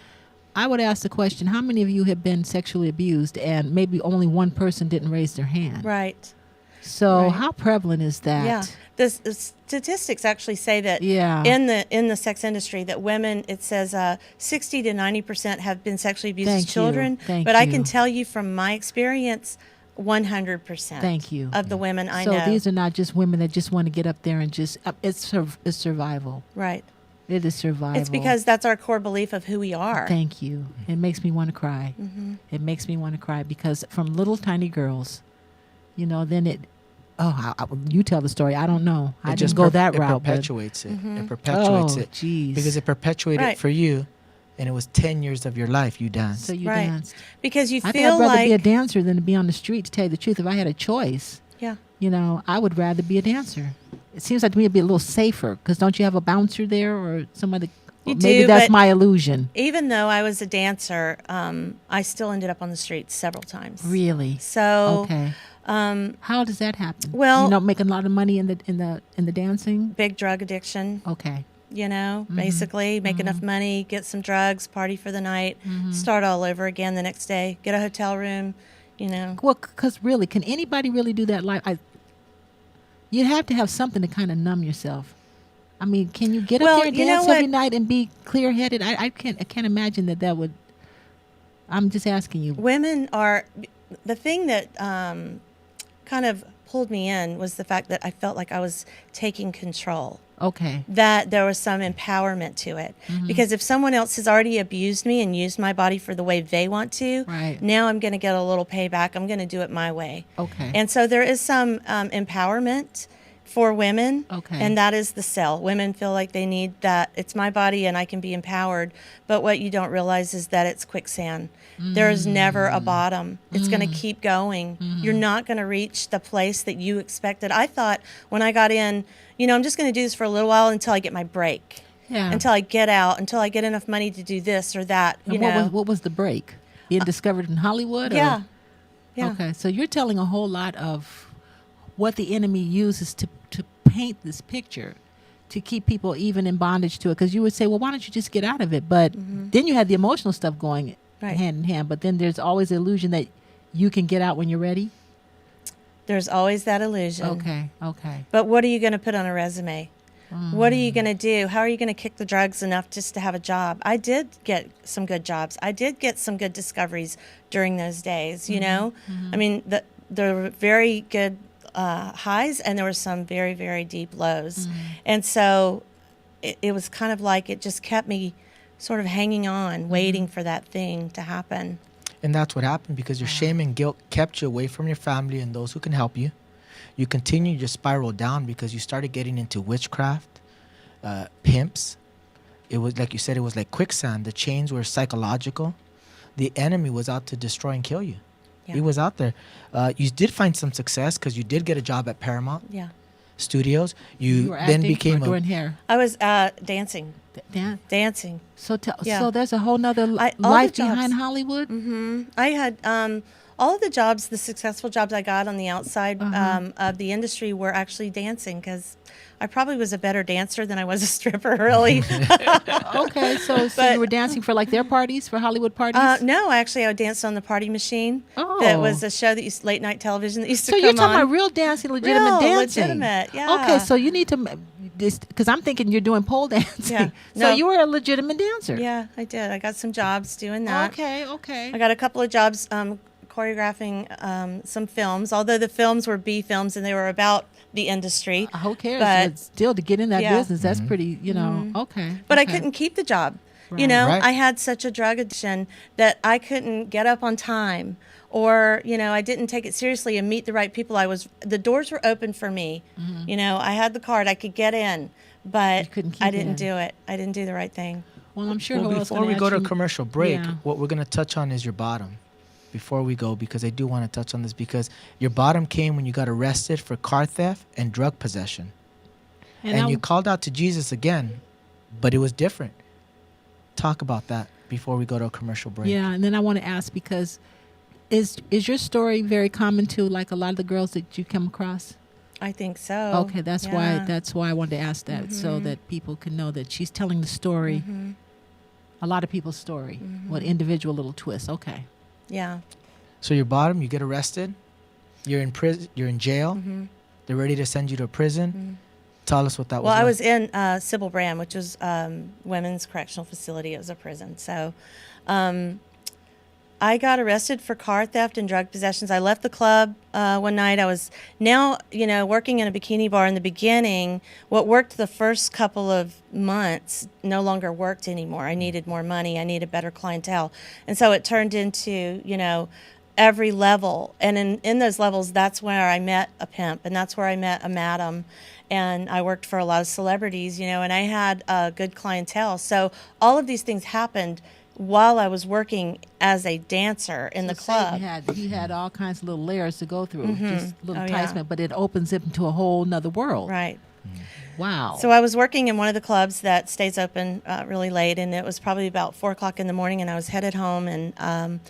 I would ask the question, how many of you have been sexually abused and maybe only one person didn't raise their hand? Right. So how prevalent is that? Yeah. The statistics actually say that in the sex industry that women, it says 60 to 90% have been sexually abused as children. But I can tell you from my experience, 100%. Thank you. Of the women I know. So these are not just women that just want to get up there and just, it's survival. Right. It is survival. It's because that's our core belief of who we are. Thank you. It makes me want to cry. Mm-hmm. It makes me want to cry because from little tiny girls, you know, then it, you tell the story. I don't know. I just go that route. It perpetuates it. Mm-hmm. It perpetuates it. Geez. Because it perpetuated it for you, and it was 10 years of your life you danced. So you danced. Because you I feel think I'd rather like be a dancer than to be on the street, to tell you the truth. If I had a choice, yeah, you know, I would rather be a dancer. It seems like to me it'd be a little safer because don't you have a bouncer there or somebody? You maybe do, that's but my illusion. Even though I was a dancer, I still ended up on the streets several times. Really? So okay. How does that happen? Well, you know, making a lot of money in the dancing. Big drug addiction. Okay. You know, basically make enough money, get some drugs, party for the night, start all over again the next day, get a hotel room. You know. Well, because really, can anybody really do that? You have to have something to kind of numb yourself. I mean, can you get up there and dance every night and be clear-headed? I can't imagine that would. I'm just asking you. Women are the thing that kind of pulled me in was the fact that I felt like I was taking control. Okay. That there was some empowerment to it. Because if someone else has already abused me and used my body for the way they want to, now I'm going to get a little payback. I'm going to do it my way. Okay. And so there is some empowerment for women, and that is the sell. Women feel like they need that. It's my body and I can be empowered. But what you don't realize is that it's quicksand. There is never a bottom. It's going to keep going. You're not going to reach the place that you expected. I thought when I got in, you know, I'm just going to do this for a little while until I get my break. Yeah. Until I get out, until I get enough money to do this or that. And what was the break? Being discovered in Hollywood? Yeah. Okay, so you're telling a whole lot of what the enemy uses to paint this picture to keep people even in bondage to it. Because you would say, well, why don't you just get out of it? But then you had the emotional stuff going hand in hand. But then there's always the illusion that you can get out when you're ready. There's always that illusion. Okay. But what are you going to put on a resume? What are you going to do? How are you going to kick the drugs enough just to have a job? I did get some good jobs. I did get some good discoveries during those days, you know? I mean, there were very good highs and there were some very, very deep lows. And so it was kind of like it just kept me sort of hanging on, waiting for that thing to happen. And that's what happened because your shame and guilt kept you away from your family and those who can help you. You continued your spiral down because you started getting into witchcraft, pimps. It was like you said, it was like quicksand. The chains were psychological. The enemy was out to destroy and kill you. Yeah. He was out there. You did find some success because you did get a job at Paramount Studios. You were then acting became or doing hair. I was dancing. Dancing. So there's a whole nother life behind Hollywood. I had all of the jobs, the successful jobs I got on the outside of the industry were actually dancing, because I probably was a better dancer than I was a stripper, really. Okay, so you were dancing for like their parties, for Hollywood parties? No, actually, I danced on the Party Machine. Oh. That was a show that used late night television that used to So come you're talking on. about real dancing, legitimate Real, dancing. legitimate, yeah. Okay, so you need to, because I'm thinking you're doing pole dancing. Yeah. So No. you were a legitimate dancer. Yeah, I did. I got some jobs doing that. Okay. I got a couple of jobs choreographing some films, although the films were B films and they were about the industry. Who cares? But Still, to get in that Yeah. business, that's pretty, okay. But I okay. couldn't keep the job. You Right. know, Right. I had such a drug addiction that I couldn't get up on time, or, I didn't take it seriously and meet the right people. The doors were open for me. I had the card, I could get in, but You couldn't keep I it didn't in. do it. I didn't do the right thing. Well, I'm sure Well, who else before gonna we go to actually- commercial break, Yeah. what we're going to touch on is your bottom. Before we go, because I do want to touch on this, because your bottom came when you got arrested for car theft and drug possession. And you called out to Jesus again, but it was different. Talk about that before we go to a commercial break. Yeah, and then I want to ask, because is your story very common to like a lot of the girls that you come across? I think so. Okay, that's why I wanted to ask that, so that people can know that she's telling the story, a lot of people's story, with individual little twists. Okay. Yeah. So your bottom, you get arrested, you're in prison, you're in jail, they're ready to send you to prison. Tell us what that was. Well, I like. was in Sybil Brand, which was women's correctional facility. It was a prison. So I got arrested for car theft and drug possessions. I left the club one night. I was working in a bikini bar in the beginning. What worked the first couple of months no longer worked anymore. I needed more money. I needed better clientele. And so it turned into, every level. And in those levels, that's where I met a pimp, and that's where I met a madam. And I worked for a lot of celebrities, and I had a good clientele. So all of these things happened while I was working as a dancer in the club. He had all kinds of little layers to go through, just little Oh, enticement, yeah. but it opens it into a whole nother world. Right. Wow. So I was working in one of the clubs that stays open really late, and it was probably about 4 o'clock in the morning, and I was headed home, and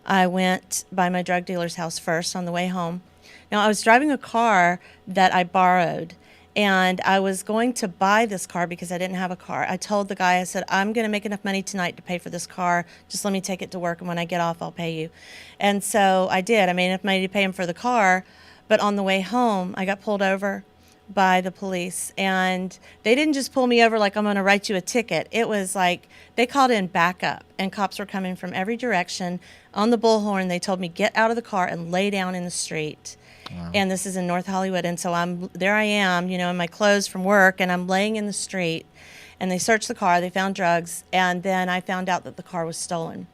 I went by my drug dealer's house first on the way home. Now, I was driving a car that I borrowed, and I was going to buy this car because I didn't have a car. I told the guy, I said, I'm going to make enough money tonight to pay for this car. Just let me take it to work, and when I get off, I'll pay you. And so I did. I made enough money to pay him for the car, but on the way home, I got pulled over by the police, and they didn't just pull me over like, I'm going to write you a ticket. It was like they called in backup, and cops were coming from every direction. On the bullhorn, they told me, get out of the car and lay down in the street. Wow. And this is in North Hollywood, and so I am, in my clothes from work, and I'm laying in the street, and they searched the car, they found drugs, and then I found out that the car was stolen.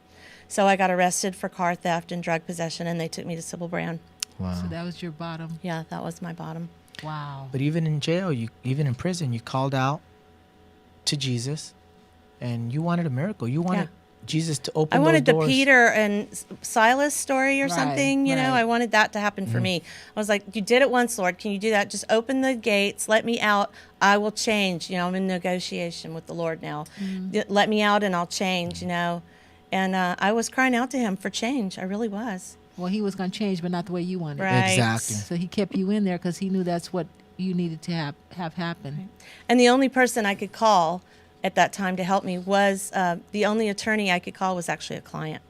So I got arrested for car theft and drug possession, and they took me to Sybil Brand. Wow. So that was your bottom. Yeah, that was my bottom. Wow. But even in jail, even in prison, you called out to Jesus, and you wanted a miracle. You wanted Jesus to open. I wanted those the doors. Peter and Silas story or Right, something. You know, right. I wanted that to happen for me. I was like, you did it once, Lord. Can you do that? Just open the gates. Let me out. I will change. I'm in negotiation with the Lord now. Let me out, and I'll change. And I was crying out to Him for change. I really was. Well, He was going to change, but not the way you wanted. Right. Exactly. So He kept you in there because He knew that's what you needed to have happen. And the only person I could call at that time to help me was the only attorney I could call was actually a client.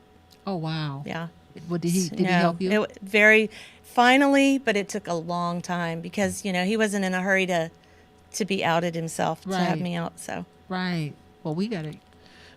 Oh, wow. Yeah. What did he help you? Finally, but it took a long time because he wasn't in a hurry to be outed himself to have Right. me out. So Right. Well, we got to.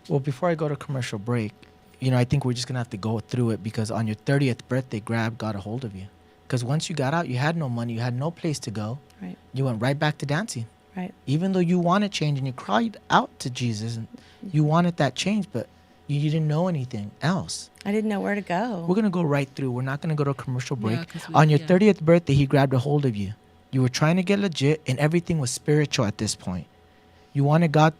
Well, before I go to commercial break, I think we're just gonna have to go through it because on your 30th birthday, Grab got a hold of you. Because once you got out, you had no money, you had no place to go. Right. You went right back to dancing. Right. Even though you wanted change and you cried out to Jesus and you wanted that change, but you didn't know anything else. I didn't know where to go. We're gonna go right through. We're not gonna go to a commercial break. Yeah, 'cause On your 30th birthday, he grabbed a hold of you. You were trying to get legit, and everything was spiritual at this point. You wanted God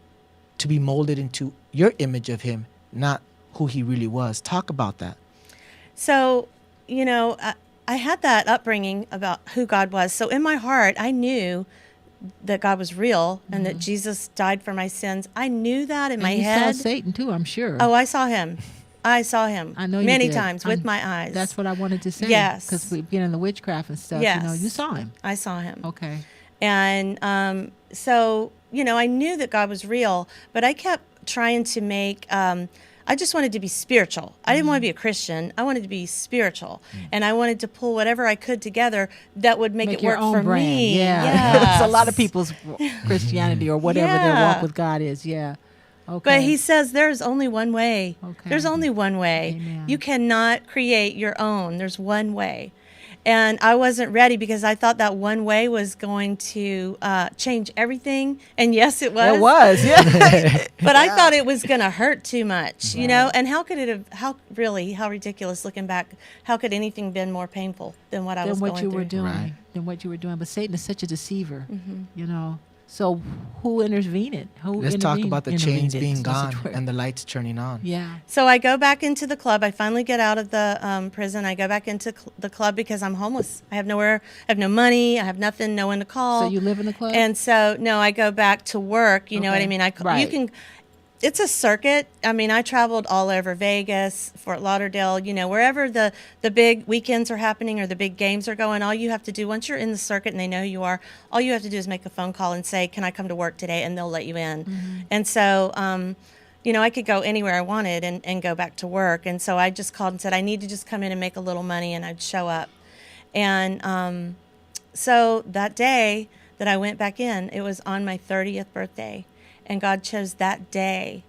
to be molded into your image of Him, not who He really was. Talk about that. So, I had that upbringing about who God was. So in my heart, I knew that God was real and that Jesus died for my sins. I knew that in my You head. saw Satan too, I'm sure. Oh, I saw him. I saw him I know you many did. times with my eyes. That's what I wanted to say. Yes. Because we've been in the witchcraft and stuff. Yes. You know, you saw him. I saw him. Okay. And so, you know, I knew that God was real, but I kept trying to make, I just wanted to be spiritual. I didn't want to be a Christian. I wanted to be spiritual. And I wanted to pull whatever I could together that would make it your work own for brand. me. Yeah. Yes. It's a lot of people's Christianity or whatever their Yeah. walk with God is. Yeah. Okay. But he says there's only one way. Okay. There's only one way. Amen. You cannot create your own. There's one way. And I wasn't ready because I thought that one way was going to change everything. And yes, it was. It was, yeah. But I thought it was going to hurt too much, you know? And how could it have, how ridiculous looking back, how could anything been more painful than what I was going through? Than what you were doing. Right. Than what you were doing. But Satan is such a deceiver, you know. So who intervened? Let's talk about the chains intervened? being That's gone the word. and the lights turning on. Yeah. So I go back into the club. I finally get out of the prison. I go back into the club because I'm homeless. I have nowhere. I have no money. I have nothing. No one to call. So you live in the club? And so no, I go back to work. You know what I Okay. mean? You Right. can. It's a circuit. I mean, I traveled all over Vegas, Fort Lauderdale. You know, wherever the big weekends are happening or the big games are going. All you have to do once you're in the circuit and they know who you are, all you have to do is make a phone call and say, "Can I come to work today?" And they'll let you in. And so. You know, I could go anywhere I wanted and go back to work. And so I just called and said, I need to just come in and make a little money, and I'd show up. And so that day that I went back in, it was on my 30th birthday. And God chose that day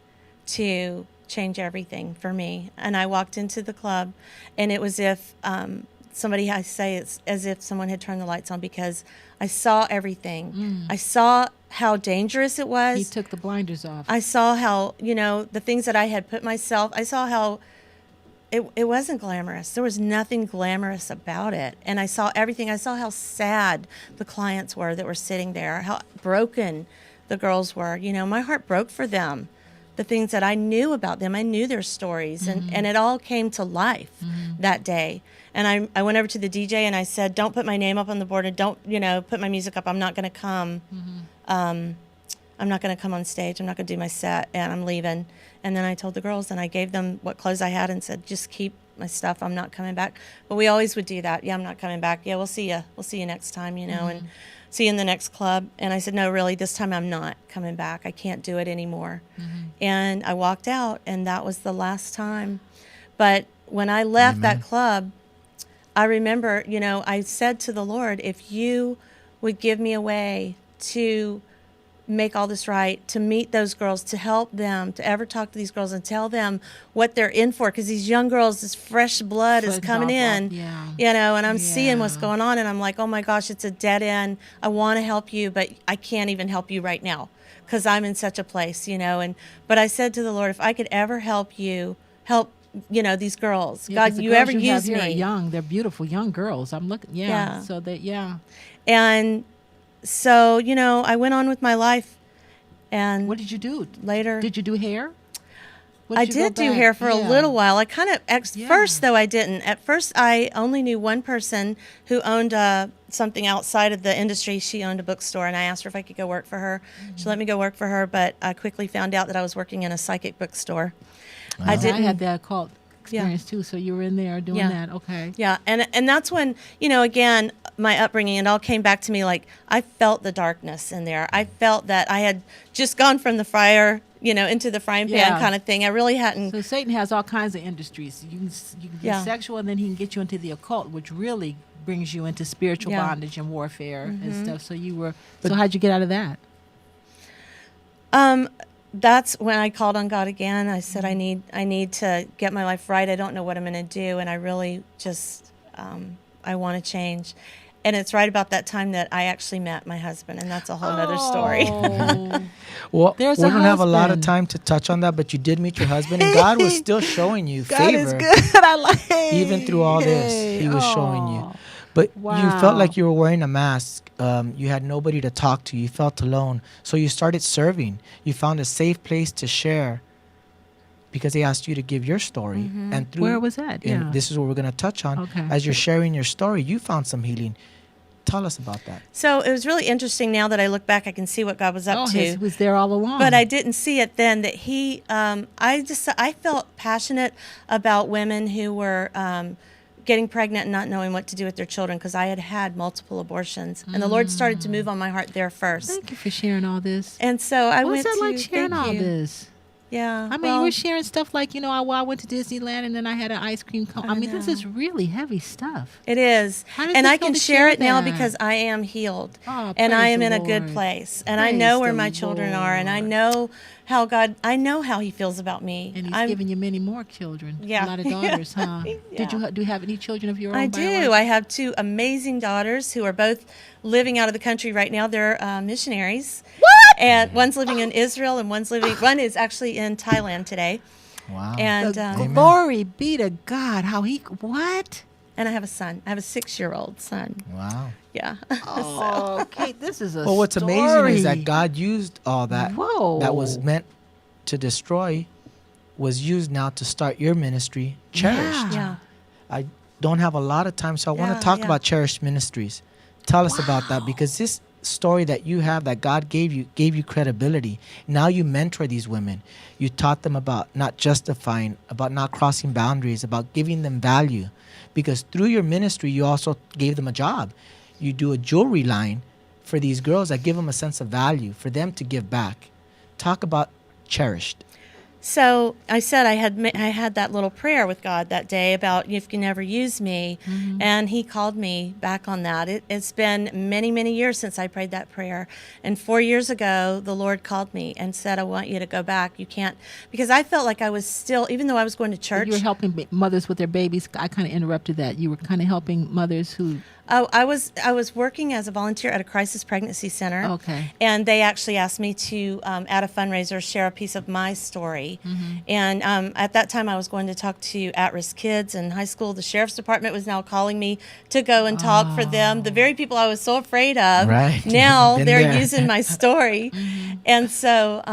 to change everything for me. And I walked into the club, and it was if it's as if someone had turned the lights on, because I saw everything. I saw how dangerous it was. He took the blinders off. I saw how, you know, the things that I had put myself, I saw how it wasn't glamorous. There was nothing glamorous about it. And I saw everything. I saw how sad the clients were that were sitting there, how broken the girls were. You know, my heart broke for them. The things that I knew about them, I knew their stories, and it all came to life that day. And I went over to the DJ and I said, don't put my name up on the board, and don't, you know, put my music up. I'm not going to come. I'm not going to come on stage. I'm not going to do my set, and I'm leaving. And then I told the girls, and I gave them what clothes I had and said, just keep my stuff. I'm not coming back. But we always would do that. Yeah, I'm not coming back. Yeah, we'll see you. We'll see you next time, you know, and see you in the next club. And I said, no, really, this time I'm not coming back. I can't do it anymore. And I walked out, and that was the last time. But when I left that club, I remember, you know, I said to the Lord, if you would give me a way to make all this right, to meet those girls, to help them, to ever talk to these girls and tell them what they're in for, because these young girls, this fresh blood is coming in, you know, and I'm seeing what's going on, and I'm like, oh my gosh, it's a dead end. I want to help you, but I can't even help you right now because I'm in such a place, you know. But I said to the Lord, if I could ever help you, help, you know, these girls, God, you ever use me. Are young, they're beautiful young girls. I'm looking, so that, And so, you know, I went on with my life. And what did you do later? Did you do hair? I did do hair for a little while. I kind of, first though I didn't. At first I only knew one person who owned something outside of the industry. She owned a bookstore, and I asked her if I could go work for her. She let me go work for her, but I quickly found out that I was working in a psychic bookstore. I had that occult experience too, so you were in there doing that. Okay. Yeah, and that's when, you know, again, my upbringing, it all came back to me. Like, I felt the darkness in there. I felt that I had just gone from the fire, you know, into the frying pan kind of thing. I really hadn't. So Satan has all kinds of industries. You can be sexual, and then he can get you into the occult, which really brings you into spiritual bondage and warfare and stuff. So so how'd you get out of that? That's when I called on God again. I said, I need to get my life right. I don't know what I'm going to do, and I really just I want to change. And it's right about that time that I actually met my husband, and that's a whole other story. Well, we don't have a lot of time to touch on that, but you did meet your husband, and God was still showing you favor. God is good. I like it. Even through all this, He was showing you. But you felt like you were wearing a mask. You had nobody to talk to. You felt alone. So you started serving. You found a safe place to share because He asked you to give your story. And through, where was that? And this is what we're going to touch on. Okay. As you're sharing your story, you found some healing. Tell us about that. So it was really interesting. Now that I look back, I can see what God was up to. He was there all along. But I didn't see it then. That he, I felt passionate about women who were getting pregnant and not knowing what to do with their children, because I had had multiple abortions, and the Lord started to move on my heart there first. Thank you for sharing all this. And so I went to. What's that like sharing all this? Yeah. I mean, you were sharing stuff like, I went to Disneyland and then I had an ice cream cone. I mean, this is really heavy stuff. It is. And I can share it now because I am healed. Oh, and I am in Lord. a good place. And I know where my children are. And I know how He feels about me. And He's given you many more children. Yeah. A lot of daughters, huh? Yeah. Do you have any children of your own? I do. I have 2 amazing daughters who are both living out of the country right now. They're missionaries. What? And one's living in Israel, and one is actually in Thailand today. Wow. And glory be to God. What? And I have a son. I have a 6-year-old son. Wow. Yeah. Oh, Kate, this is a Well, what's story. amazing is that God used all that Whoa. that was meant to destroy, was used now to start your ministry, Cherished. Yeah. I don't have a lot of time, so I want to talk about Cherished Ministries. Tell us about that, because this story that you have, that God gave you credibility. Now you mentor these women. You taught them about not justifying, about not crossing boundaries, about giving them value. Because through your ministry, you also gave them a job. You do a jewelry line for these girls that give them a sense of value, for them to give back. Talk about Cherished. So I said I had that little prayer with God that day about if you never use me, and He called me back on that. It's been many, many years since I prayed that prayer, and 4 years ago the Lord called me and said, "I want you to go back. You can't," because I felt like I was still, even though I was going to church. You were helping mothers with their babies. I kind of interrupted that. You were kind of helping mothers who. Oh, I was working as a volunteer at a crisis pregnancy center. Okay. And they actually asked me to, at a fundraiser, share a piece of my story. And at that time, I was going to talk to at-risk kids in high school. The sheriff's department was now calling me to go and talk for them. The very people I was so afraid of. Right. Now Been they're there. using my story. And so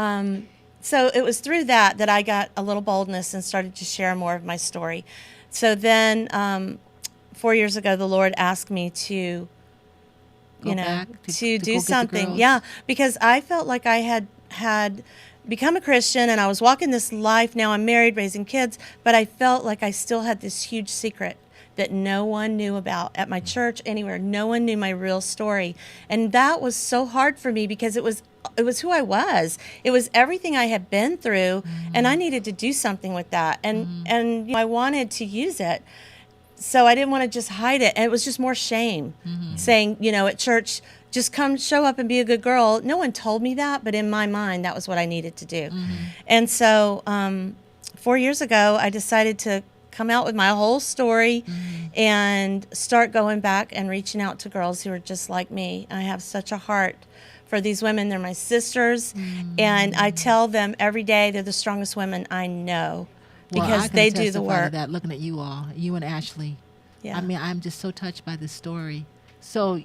it was through that I got a little boldness and started to share more of my story. So then 4 years ago, the Lord asked me to, to do something. Yeah, because I felt like I had become a Christian and I was walking this life. Now I'm married, raising kids, but I felt like I still had this huge secret that no one knew about at my church, anywhere. No one knew my real story. And that was so hard for me because it was who I was. It was everything I had been through, and I needed to do something with that. And I wanted to use it. So I didn't want to just hide it. And it was just more shame saying, at church, just come show up and be a good girl. No one told me that, but in my mind, that was what I needed to do. And so 4 years ago, I decided to come out with my whole story and start going back and reaching out to girls who are just like me. I have such a heart for these women. They're my sisters. And I tell them every day they're the strongest women I know. Because they do the work. That, looking at you all, you and Ashley. Yeah. I mean, I'm just so touched by this story. So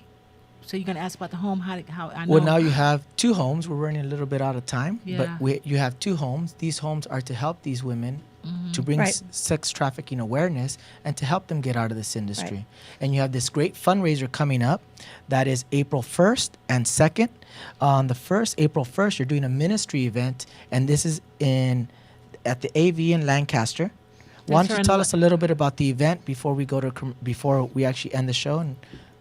you're going to ask about the home? How I know. Well, now you have 2 homes. We're running a little bit out of time, Yeah. but you have 2 homes. These homes are to help these women to bring sex trafficking awareness and to help them get out of this industry. Right. And you have this great fundraiser coming up. That is April 1st and 2nd. On the 1st, April 1st, you're doing a ministry event, and this is at the AV in Lancaster. Why don't you tell us a little bit about the event before we actually end the show, and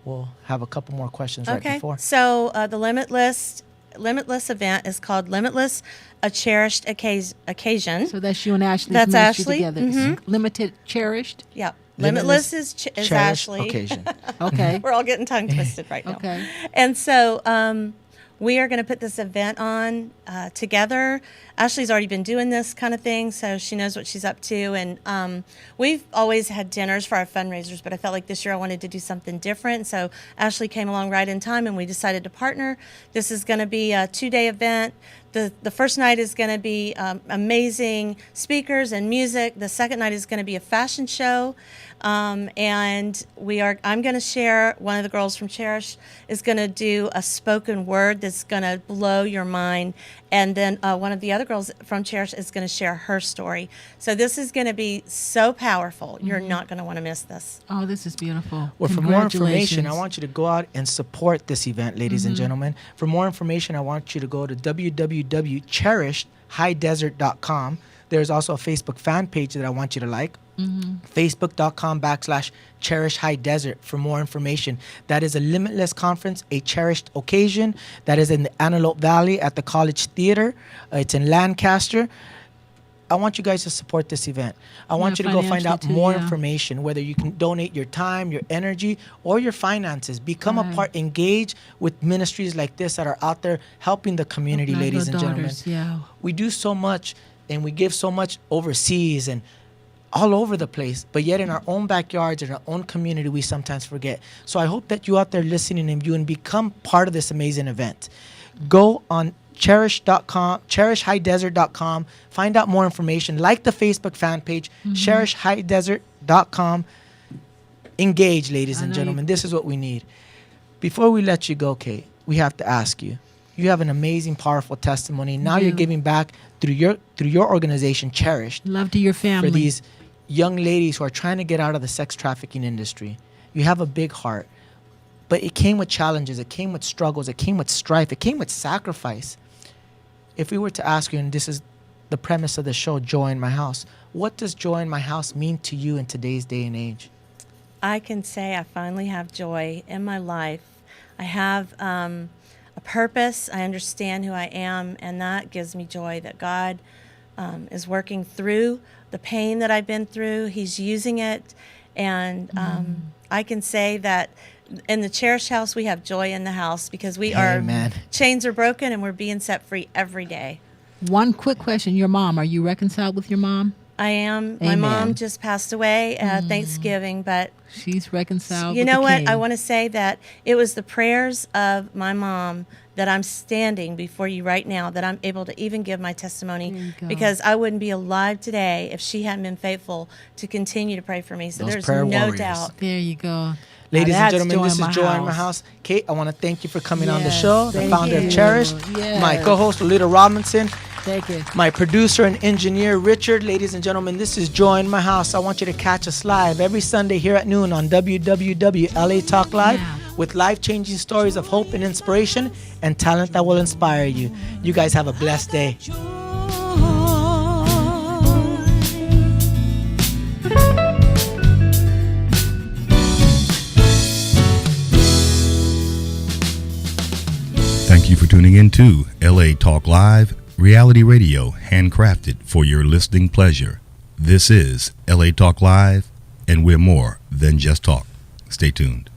we'll have a couple more questions right before. So the Limitless event is called Limitless, a Cherished Occasion. So that's you and Ashley. That's Ashley. Together. It's Limited, cherished. Yeah. Limitless is Cherished Ashley. Occasion. Okay. We're all getting tongue twisted right now. Okay. And so we are going to put this event on together. Ashley's already been doing this kind of thing, so she knows what she's up to. And we've always had dinners for our fundraisers, but I felt like this year I wanted to do something different. So Ashley came along right in time, and we decided to partner. This is going to be a 2-day event. the first night is going to be amazing speakers and music. The second night is going to be a fashion show. And I'm going to share, one of the girls from Cherish is going to do a spoken word that's going to blow your mind. And then one of the other girls from Cherish is going to share her story. So this is going to be so powerful. You're not going to want to miss this. Oh, this is beautiful. Well, for more information, I want you to go out and support this event, ladies and gentlemen. For more information, I want you to go to www.cherishedhighDesert.com. There's also a Facebook fan page that I want you to like. Facebook.com/Cherish High Desert for more information. That is a limitless conference, a cherished occasion. That is in the Antelope Valley at the College Theater. It's in Lancaster. I want you guys to support this event. I want you to go find out more information, whether you can donate your time, your energy, or your finances. Become a part, engage with ministries like this that are out there helping the community, ladies and gentlemen. We do so much and we give so much overseas and all over the place, but yet in our own backyards, in our own community, we sometimes forget. So I hope that you out there listening and viewing become part of this amazing event. Go on cherish.com, cherishhighdesert.com, find out more information, like the Facebook fan page, cherishhighdesert.com. Engage, ladies and gentlemen. This is what we need. Before we let you go, Kate, we have to ask you. You have an amazing, powerful testimony. Now you're giving back through your organization, Cherished. Love to your family. For these young ladies who are trying to get out of the sex trafficking industry. You have a big heart. But it came with challenges. It came with struggles. It came with strife. It came with sacrifice. If we were to ask you, and this is the premise of the show, Joy in My House, what does joy in my house mean to you in today's day and age? I can say I finally have joy in my life. I have a purpose. I understand who I am, and that gives me joy that God is working through the pain that I've been through. He's using it, and I can say that in the Cherish House, we have joy in the house because chains are broken and we're being set free every day. One quick question. Your mom, are you reconciled with your mom? I am. Amen. My mom just passed away at Thanksgiving, but she's reconciled. You with know the what? King. I want to say that it was the prayers of my mom that I'm standing before you right now, that I'm able to even give my testimony, because I wouldn't be alive today if she hadn't been faithful to continue to pray for me. So there's no doubt. There you go. Ladies and gentlemen, this is Joy in My House. Kate, I want to thank you for coming on the show. The founder of Cherish. My co-host, Lolita Robinson. Thank you. My producer and engineer, Richard. Ladies and gentlemen, this is Joy in My House. I want you to catch us live every Sunday here at noon on WWW LA Talk Live with life-changing stories of hope and inspiration and talent that will inspire you. You guys have a blessed day. Thank you for tuning in to LA Talk Live, reality radio handcrafted for your listening pleasure. This is LA Talk Live, and we're more than just talk. Stay tuned.